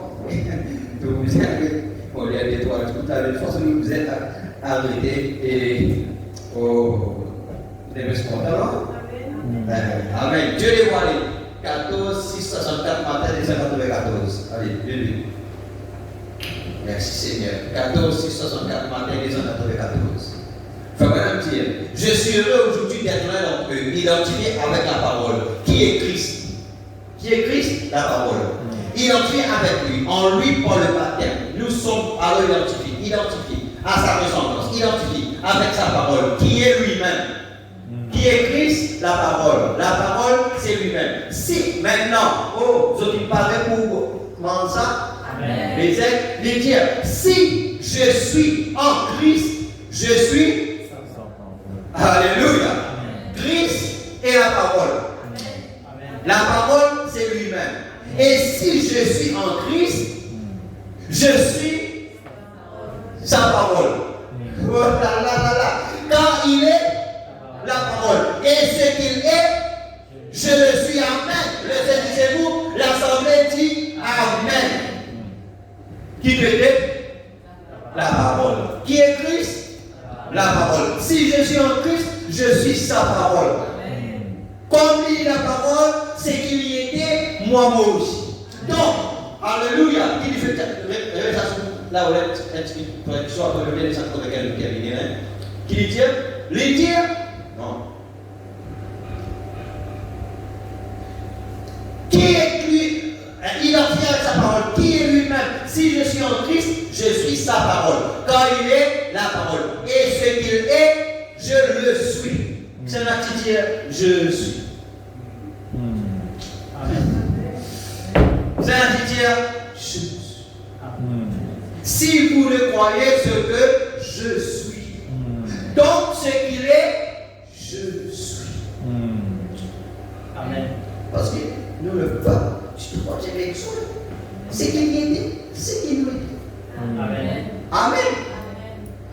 vous êtes, bon, il y a des toiles tout à l'heure, de toute façon, vous êtes arrêtés et vous devez se compter alors. Amen. Dieu les voit aller. 14, 6, 64, matin, 294. Allez, Dieu lui. Merci Seigneur. 14, 6, 64, matin, 294. Faut quand même dire, je suis heureux aujourd'hui d'être là donc identifié avec la parole. Qui est Christ? Qui est Christ? La parole. Identifié avec lui, en lui par le baptême. Nous sommes alors identifiés à sa ressemblance, identifiés avec sa parole, qui est lui-même. Qui est Christ? La parole. La parole, c'est lui-même. Si maintenant, ce qui me paraît pour comment ça? Les aides, les dire, si je suis en Christ, je suis. Alléluia. Christ est la parole. La parole, c'est lui-même. Et si je suis en Christ, je suis sa parole. Oh là. Quand il est la parole. Et ce qu'il est, je le suis. Amen. Le saisissez-vous, l'assemblée dit Amen. Qui peut être la parole. Qui est Christ? La parole. Si je suis en Christ, je suis sa parole. Comme dit la parole, c'est qu'il y était, moi aussi. Donc, alléluia. Qui fait là où elle soit relevé les centres de qualité. Qui dit les dire? Non. Qui est lui? Identifié avec sa parole. Qui est lui-même? Si je suis je suis sa parole. Quand il est, la parole. Et ce qu'il est, je le suis. C'est un attitude, je suis. C'est un attitude, je suis. Si vous le croyez, ce que je suis. Donc, ce qu'il est, je suis. Amen. Parce que nous le pas du tout projet avec soi. C'est qu'il y était, c'est qu'il nous est. Amen. Amen.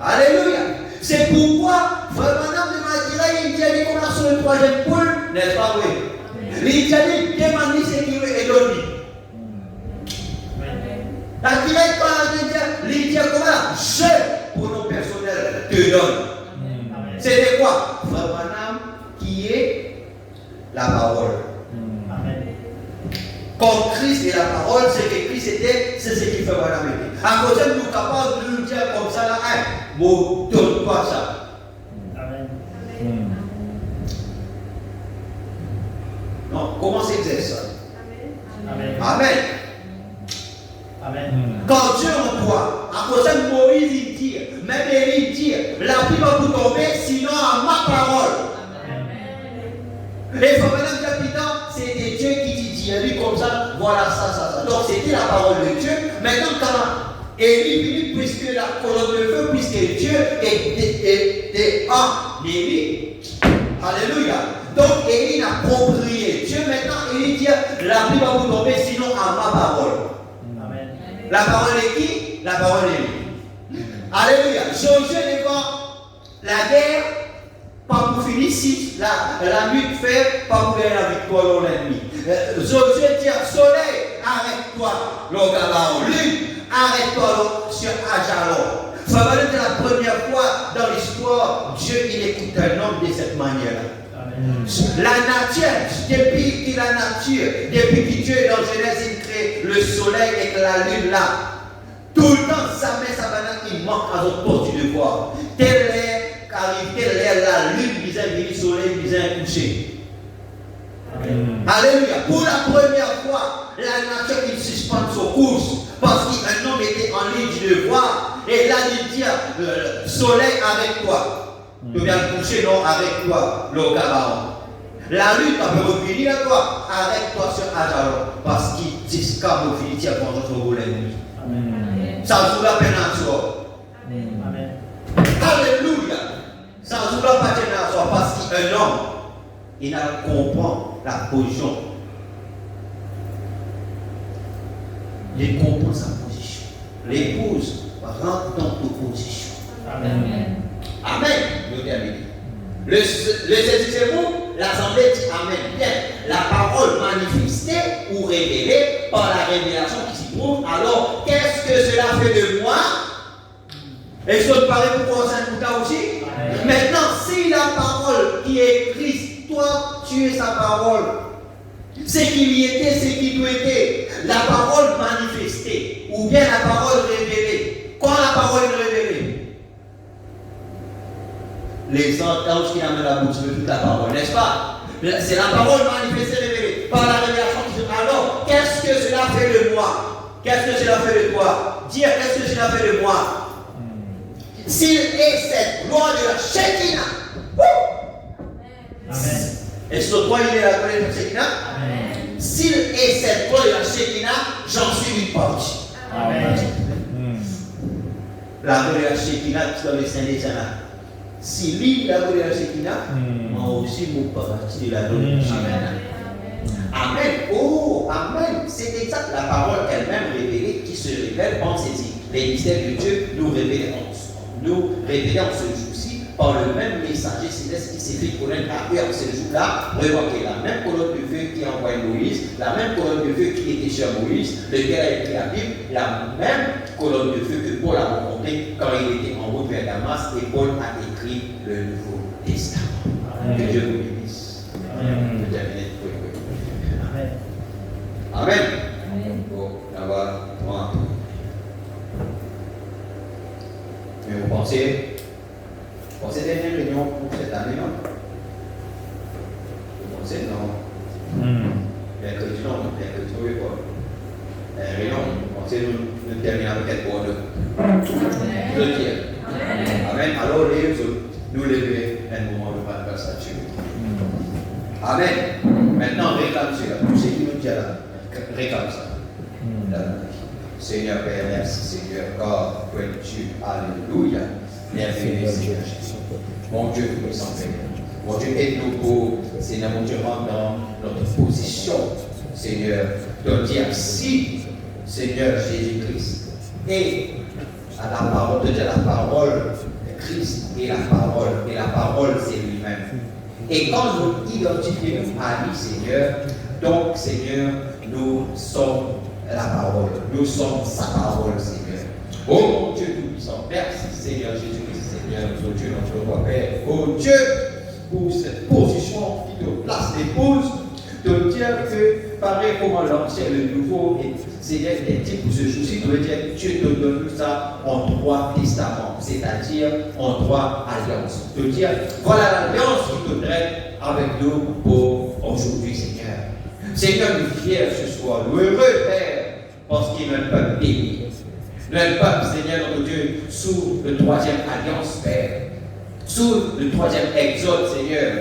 Alléluia. C'est pourquoi, vraiment, de Magira, il dit à l'école sur le troisième pôle, n'est-ce pas oui? Il dit à l'école, demandez ce qu'il est donné. La direct quand il dit comment je, pour nos personnels, te donne. C'était quoi? Vraiment, qui est la parole. Amen. Comme Christ est la parole, ce que Christ était, c'est ce qu'il fait madame. À cause de nous capables de nous dire comme ça, là, hein, bon, donne pas ça. Amen. Non, comment c'est ça? Amen. Amen. Amen. Quand Dieu envoie, à cause de Moïse, il dit, même Élie dit, la pluie va vous tomber, sinon à ma parole. Et il faut maintenant dire, c'était Dieu qui dit, lui comme ça, voilà ça. Donc c'était la parole de Dieu. Maintenant, quand Élie finit, puisque la colonne de feu, puisque Dieu était en Élie, alléluia. Donc Élie n'a approprié Dieu. Maintenant, Élie dit, la pluie va vous tomber, sinon à ma parole. Amen. La parole est qui? La parole est lui. Alléluia. Josué devant la guerre, pas pour finir si la lutte fait, pas pour gagner la victoire dans l'ennemi. Josué dit, soleil, arrête-toi, le Gabaon. Lune, arrête-toi sur Ajalon. Ça va être la première fois dans l'histoire, Dieu il écoute un homme de cette manière-là. La nature, depuis que la nature, depuis que Dieu dans Genèse il crée le soleil et que la lune là, tout le temps ça met sa banane, il manque à notre poste de voir. Tel est arrive, tel est la lune, il vient le soleil, il vient coucher. Alléluia. Pour la première fois, la nature il suspend son course parce qu'un homme était en ligne de voir et là il dit soleil avec toi. Tu viens te coucher, non, avec toi, le Gabaon. La lutte peut revenir à toi, avec toi sur Ajalon, parce qu'il dit qu'à vous finir pendant que vous l'ennemi. Ça vous la peine à soi. Amen. Alléluia. Ça vous la peine à soi, parce qu'un homme, il n'a comprend la position. Il comprend sa position. L'épouse rentre dans ta position. Amen. Amen. Nous terminons. Le saisissez-vous? L'Assemblée dit Amen. Bien. La parole manifestée ou révélée par la révélation qui s'y trouve. Alors, qu'est-ce que cela fait de moi? Est-ce que vous parlez pour qu'on s'écoute aussi? Amen. Maintenant, si la parole qui est Christ, toi, tu es sa parole. Ce qu'il y était, ce qui doit être. La parole manifestée ou bien la parole révélée. Quand la parole est révélée, les anges qui amènent la bouche de toute la parole, n'est-ce pas? C'est la parole manifestée, révélée par la révélation qui se dit. Alors, qu'est-ce que cela fait de moi? Qu'est-ce que cela fait de toi? Dire qu'est-ce que cela fait de moi? S'il est cette gloire de la Shekinah, est-ce que toi il est la gloire de la Shekinah? S'il est cette gloire de la Shekinah, j'en suis une partie. Amen. La gloire de la Shekinah qui est dans le sein des Annas. Si lui, la gloire de la Shekinah, moi aussi, mon parti de la gloire de la Shekinah. Amen. Oh, Amen. C'est exact la parole elle-même révélée qui se révèle en saisie. Les mystères de Dieu nous révèlent en ce jour-ci par le même messager céleste qui s'est fait connaître en ce jour-là. Remarquez la même colonne de feu qui a envoyé Moïse, la même colonne de feu qui était chez Moïse, lequel a écrit la Bible, la même colonne de feu que Paul a rencontré quand il était en route vers Damas et Paul a écrit le Nouveau Testament. Que Dieu vous bénisse. Amen. Amen. Bon, là-bas, moi. Mais vous pensez dernière réunion pour cette année, non? Vous pensez non? Mercredi, non, mercredi, oui, quoi. Réunion, vous pensez c'est nous terminons avec un bon de Dieu. Amen. Alors, les autres, nous lever un moment de conversation. Amen. Maintenant, réclame cela. Tout ce qui nous dit là, réclame ça. Seigneur Père, merci Seigneur, car tu es Dieu. Alléluia. Bienvenue Seigneur Jésus. Mon Dieu, nous sommes Père. Mon Dieu, aide-nous pour, Seigneur, mon Dieu, rendre dans notre position, Seigneur, de dire si, Seigneur Jésus-Christ, et à la parole de Dieu, la parole de Christ et la parole c'est lui-même. Et quand nous identifions à lui, Seigneur, donc, Seigneur, nous sommes la parole, nous sommes sa parole, Seigneur. Oh mon Dieu, tout-puissant, merci Seigneur Jésus-Christ, Seigneur, notre Dieu, notre roi Père. Oh Dieu, pour cette position qui te place d'épouse, de dire que, pareil comme l'ancien, le nouveau, et Seigneur, est dit pour ce jour-ci, de dire que Dieu te donne ça en 3 testaments, c'est-à-dire en 3 alliances. De dire, voilà l'alliance qui te traite avec nous pour aujourd'hui, Seigneur. Seigneur, nous fiers ce soir, nous heureux, Père, parce qu'il y a un peuple béni. Nous un peuple, Seigneur, notre Dieu, sous le 3e alliance, Père. Sous le 3e exode, Seigneur.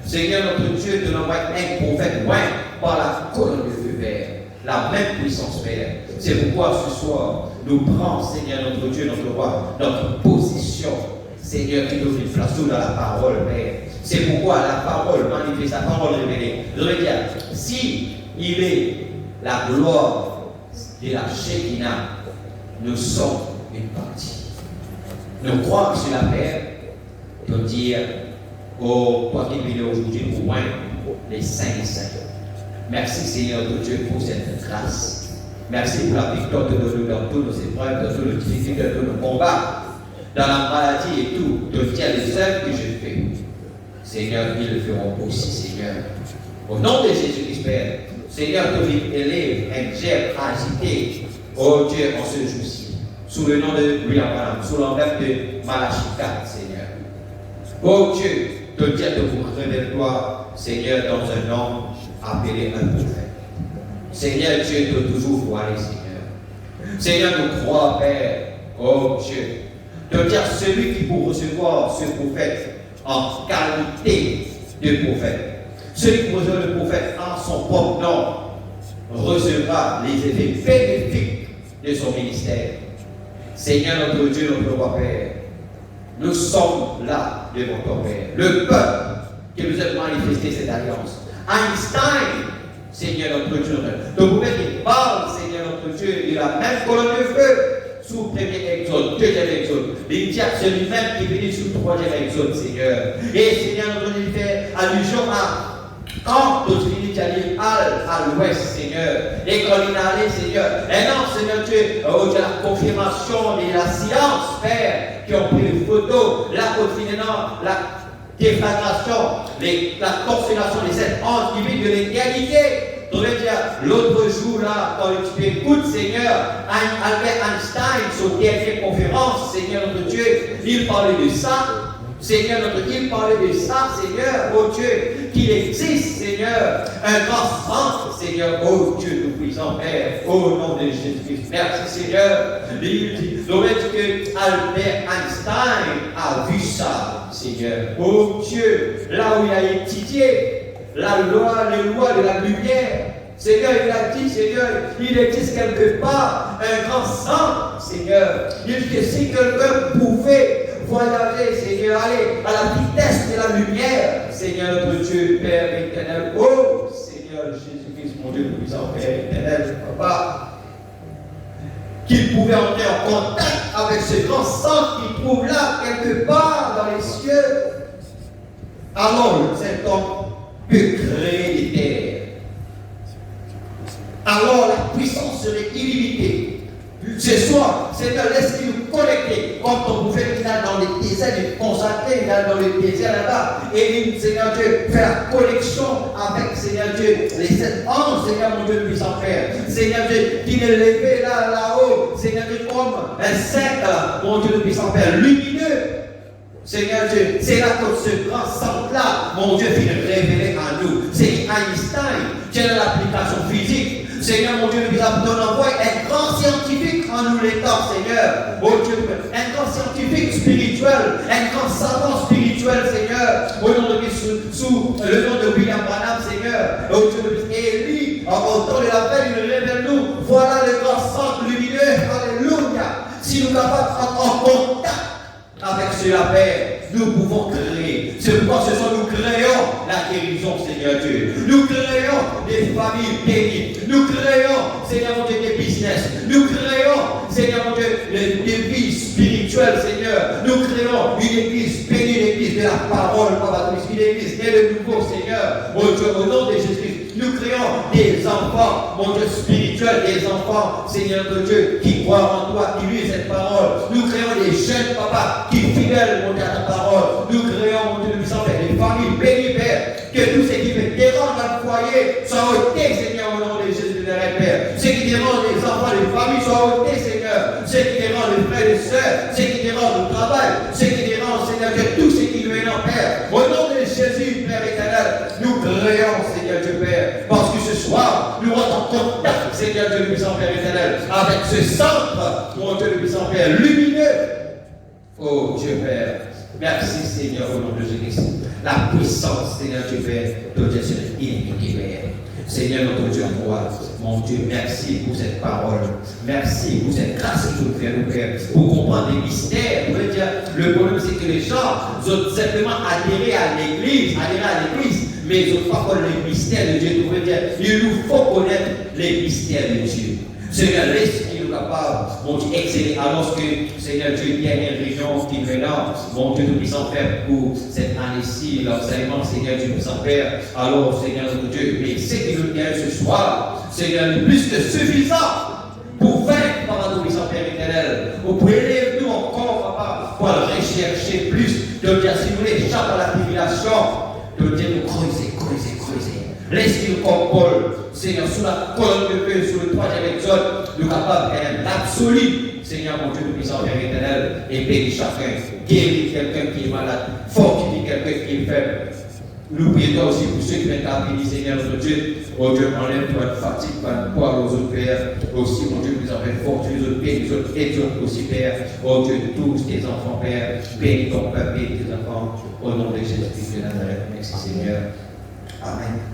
Seigneur, notre Dieu, te l'envoie un prophète loin par la colonne de feu, Père. La même puissance, Père. C'est pourquoi ce soir, nous prenons, Seigneur, notre Dieu, notre roi, notre position, Seigneur, qui nous fait place dans la parole, Père. C'est pourquoi la parole manifeste, la parole révélée. Je veux dire, si il est la gloire de la Shekinah, nous sommes une partie. Nous croyons sur la Père, de dire, oh, toi qui viens aujourd'hui pour moi, les saints et saints. Merci Seigneur de Dieu pour cette grâce. Merci pour la victoire de nous dans toutes nos épreuves, dans toutes nos difficultés, dans tous nos combats, dans la maladie et tout, de dire les œuvres que je fais. Seigneur, ils le feront aussi, Seigneur. Au nom de Jésus-Christ, Père, Seigneur, que tu élèves un germe agité, oh Dieu, en ce jour-ci, sous le nom de William Branham, sous l'emblème de Malachie 4, Seigneur. Oh Dieu, te dire de vous révéler-toi, Seigneur, dans un homme appelé un prophète. Seigneur, Dieu doit toujours voiler, Seigneur. Seigneur, nous crois, Père, oh Dieu, de dire celui qui pour recevoir ce prophète en qualité de prophète, celui qui recevra le prophète en son propre nom, recevra les effets bénéfiques de son ministère. Seigneur, notre Dieu, notre roi Père, nous sommes là devant ton Père, le peuple qui nous a manifesté cette alliance. Einstein, Seigneur notre Dieu, le prophète qui parle, Seigneur notre Dieu, il a même colonne de feu sous le premier exode, deuxième exode. L'India, c'est lui-même qui est venu sous le 3e exode, Seigneur. Et Seigneur notre Dieu fait allusion à quand notre unité allait à l'ouest, Seigneur. Et quand il allait, Seigneur, et non, Seigneur Dieu, oh Dieu, la confirmation de la science, Père, qui ont pris les photos, la confirmation, la déflagration, la constellation des 7 anges qui vivent de l'égalité. On veut dire, l'autre jour là, quand tu écoutes, Seigneur, Albert Einstein, son dernière conférence, Seigneur notre Dieu, il parlait de ça. Seigneur notre Dieu, il parlait de ça, Seigneur, oh Dieu, qu'il existe, Seigneur, un grand centre, Seigneur, oh Dieu, nous puissons, Père, au nom de Jésus-Christ. Merci, Seigneur. Il dit, que Albert Einstein a vu ça, Seigneur, oh Dieu, là où il a étudié la loi, les lois de la lumière. Seigneur, il a dit, Seigneur, il existe quelque part un grand centre, Seigneur. Il dit que si quelqu'un pouvait voyager, Seigneur, aller à la vitesse de la lumière, Seigneur notre Dieu, Père éternel, oh Seigneur Jésus-Christ, mon Dieu puissant, Père éternel, Papa, qu'il pouvait entrer en contact avec ce grand centre qu'il trouve là, quelque part dans les cieux. Alors, cet homme peut créer des terres. Alors, la puissance serait illimitée. Ce soir, Seigneur, laisse-nous nous connecter. Comme ton prophète qui est dans les déserts, il est consacré, il est dans le désert là-bas. Et il, Seigneur Dieu, fait la connexion avec, Seigneur Dieu, les 7 anges, Seigneur mon Dieu puissant Père. Seigneur Dieu, qu'il est levé là-haut, Seigneur Dieu, comme un cercle, mon Dieu puissant Père, lumineux. Seigneur Dieu, c'est là que ce grand centre-là, mon Dieu, vient révéler à nous. C'est Einstein qui a l'application physique. Seigneur mon Dieu, nous avons envoyé un grand scientifique en nous l'étend, Seigneur. Oh Dieu, un grand scientifique spirituel, un grand savant spirituel, Seigneur. Au nom de Christ, sous le nom de William Branham, Seigneur. Oh Dieu de Christ, et lui, au temps de la paix, il révèle-nous. Voilà le grand centre lumineux. Alléluia. Si nous sommes capables d'entrer en contact avec cela, Père, nous pouvons créer. C'est pourquoi ce soir nous créons la guérison, Seigneur Dieu. Nous créons des familles bénies. Nous créons, Seigneur mon Dieu, des business. Nous créons, Seigneur mon Dieu, des vies spirituelles, Seigneur. Nous créons une église bénie, une église de la parole, une église née de nouveau, Seigneur. Mon Dieu, au nom de Jésus-Christ. Nous créons des enfants, mon Dieu, spirituels, des enfants, Seigneur de Dieu, qui croient en toi, qui lisent cette parole. Nous créons des jeunes papas qui fidèles, mon Dieu, à ta parole. Nous créons, mon Dieu, de puissance, des familles bénies, Père. Que tout ce qui me dérange dans le foyer soit ôté, Seigneur, au nom de Jésus de Nazareth, Père. Ce qui dérange les enfants, les familles soit ôté, Seigneur. Ce qui dérange les frères et sœurs, ce qui dérange le travail, ce qui dérange, Seigneur, que tout ce qui nous est en Père. Au nom de Jésus, Père éternel, nous créons, Seigneur Dieu, Père. Parce que ce soir, nous rentrons en contact, Seigneur Dieu, le puissant Père éternel, avec ce centre, mon Dieu, le puissant Père lumineux. Oh Dieu Père, merci Seigneur, au nom de Jésus-Christ. La puissance, Seigneur Dieu Père, de Dieu sur l'iniquité, Père. Seigneur notre Dieu, moi, mon Dieu, merci pour cette parole. Merci pour cette grâce que tu nous fais, nous, Père, pour comprendre les mystères. Le problème, c'est que les gens ont simplement adhéré à l'église, mais ils n'ont pas connu les mystères de Dieu. Il nous faut connaître les mystères de Dieu. Seigneur, laisse-nous capable, mon Dieu, exceller, alors que, Seigneur Dieu, il y a une région qui est là, mon Dieu, nous puissions faire pour cette année-ci, l'enseignement, Seigneur Dieu, nous puissions faire, alors, Seigneur notre Dieu, mais ce qui nous gagne ce soir, Seigneur, est plus que suffisant pour vaincre, Papa, nous puissions Père éternel, pour élever nous encore, Papa, pour rechercher plus, de Dieu, si nous échappons à la tribulation, de Dieu, nous creuser. Laisse-nous comme Paul, Seigneur, sous la colonne de feu, sous le troisième exode, nous capables d'être l'absolu, Seigneur, mon Dieu, nous puissons Père éternel, et bénir chacun, guérir quelqu'un qui est malade, fortifier quelqu'un qui est faible. Nous prions aussi pour ceux qui viennent à bénir, Seigneur, notre Dieu. Oh Dieu, enlève toi de fatigue, pas de poids aux autres, Père. Aussi, mon Dieu, nous avons fortune, les autres pays, les autres études aussi, Père. Oh Dieu, tous tes enfants, Père. Bénis ton peuple, bénis tes enfants. Au nom de Jésus-Christ de Nazareth. Merci, Seigneur. Amen.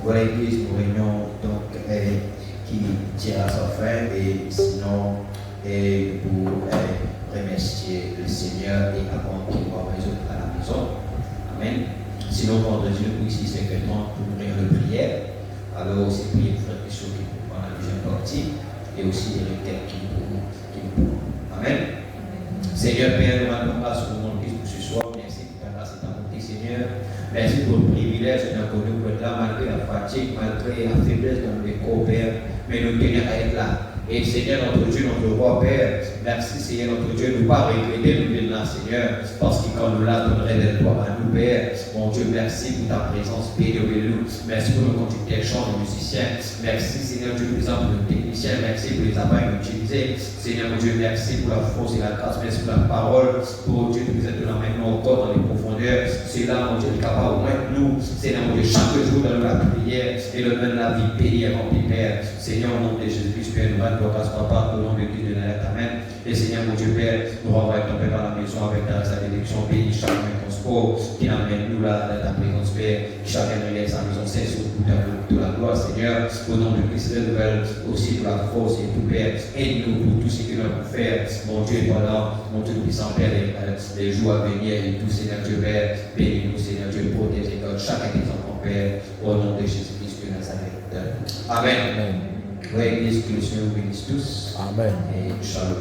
Voilà l'église pour réunion donc, qui tire à sa fin et sinon pour remercier le Seigneur et avant qu'il va résoudre à la maison. Amen. Sinon, vendredi, nous ici secrètement pour une réunion de prière. Alors, c'est prier pour frère Christo qui pour la deuxième partie et aussi des requêtes qui pour. Amen. Seigneur Père, nous rendons grâce au nom de Christ pour ce soir. Merci pour ta grâce et ta bonté, Seigneur. Merci pour le privilège de nous être là, malgré la fatigue, malgré la faiblesse de nos corps, Père. Mais nous tenons à être là. Et Seigneur, notre Dieu, notre roi, Père, merci Seigneur, notre Dieu, nous ne pas regretter nous venir là, Seigneur, parce que quand nous là, nous révèle-toi à nous, Père. Mon Dieu, merci pour ta présence, bénis-nous. Merci pour nos continuités de chants, nos musiciens. Merci Seigneur Dieu, pour nos techniciens. Merci pour les appareils utilisés. Seigneur, mon Dieu, merci pour la force et la grâce. Merci pour la parole. Pour Dieu, nous êtes là maintenant encore dans les profondeurs. C'est là, mon Dieu, capable au moins nous, Seigneur, mon Dieu, chaque jour dans la prière et le même la vie bénie et remplie, Père. Seigneur, au nom de Jésus-Christ, Père, nous rendons grâce, Papa, au nom de Dieu de Nazareth. Amen. Et Seigneur, mon Dieu, Père, nous renvoyons ton Père dans la maison avec ta bénédiction. Bénis chacun ton sport qui amène nous là dans ta présence, Père. Chacun nous laisse sa maison, c'est sur de la gloire, Seigneur. Au nom de Christ, révèle aussi de la force et tout, Père. Aide-nous pour tout ce que nous avons faire, mon Dieu, pendant, mon Dieu, puissant Père, les jours à venir et tout, Seigneur Dieu, Père. Bénis-nous, Seigneur Dieu, protège et donne chacun des enfants, Père. Au nom de Jésus-Christ de Nazareth. Amen. Amen. Oui, Église, que le Seigneur vous bénisse tous. Amen. Et shalom.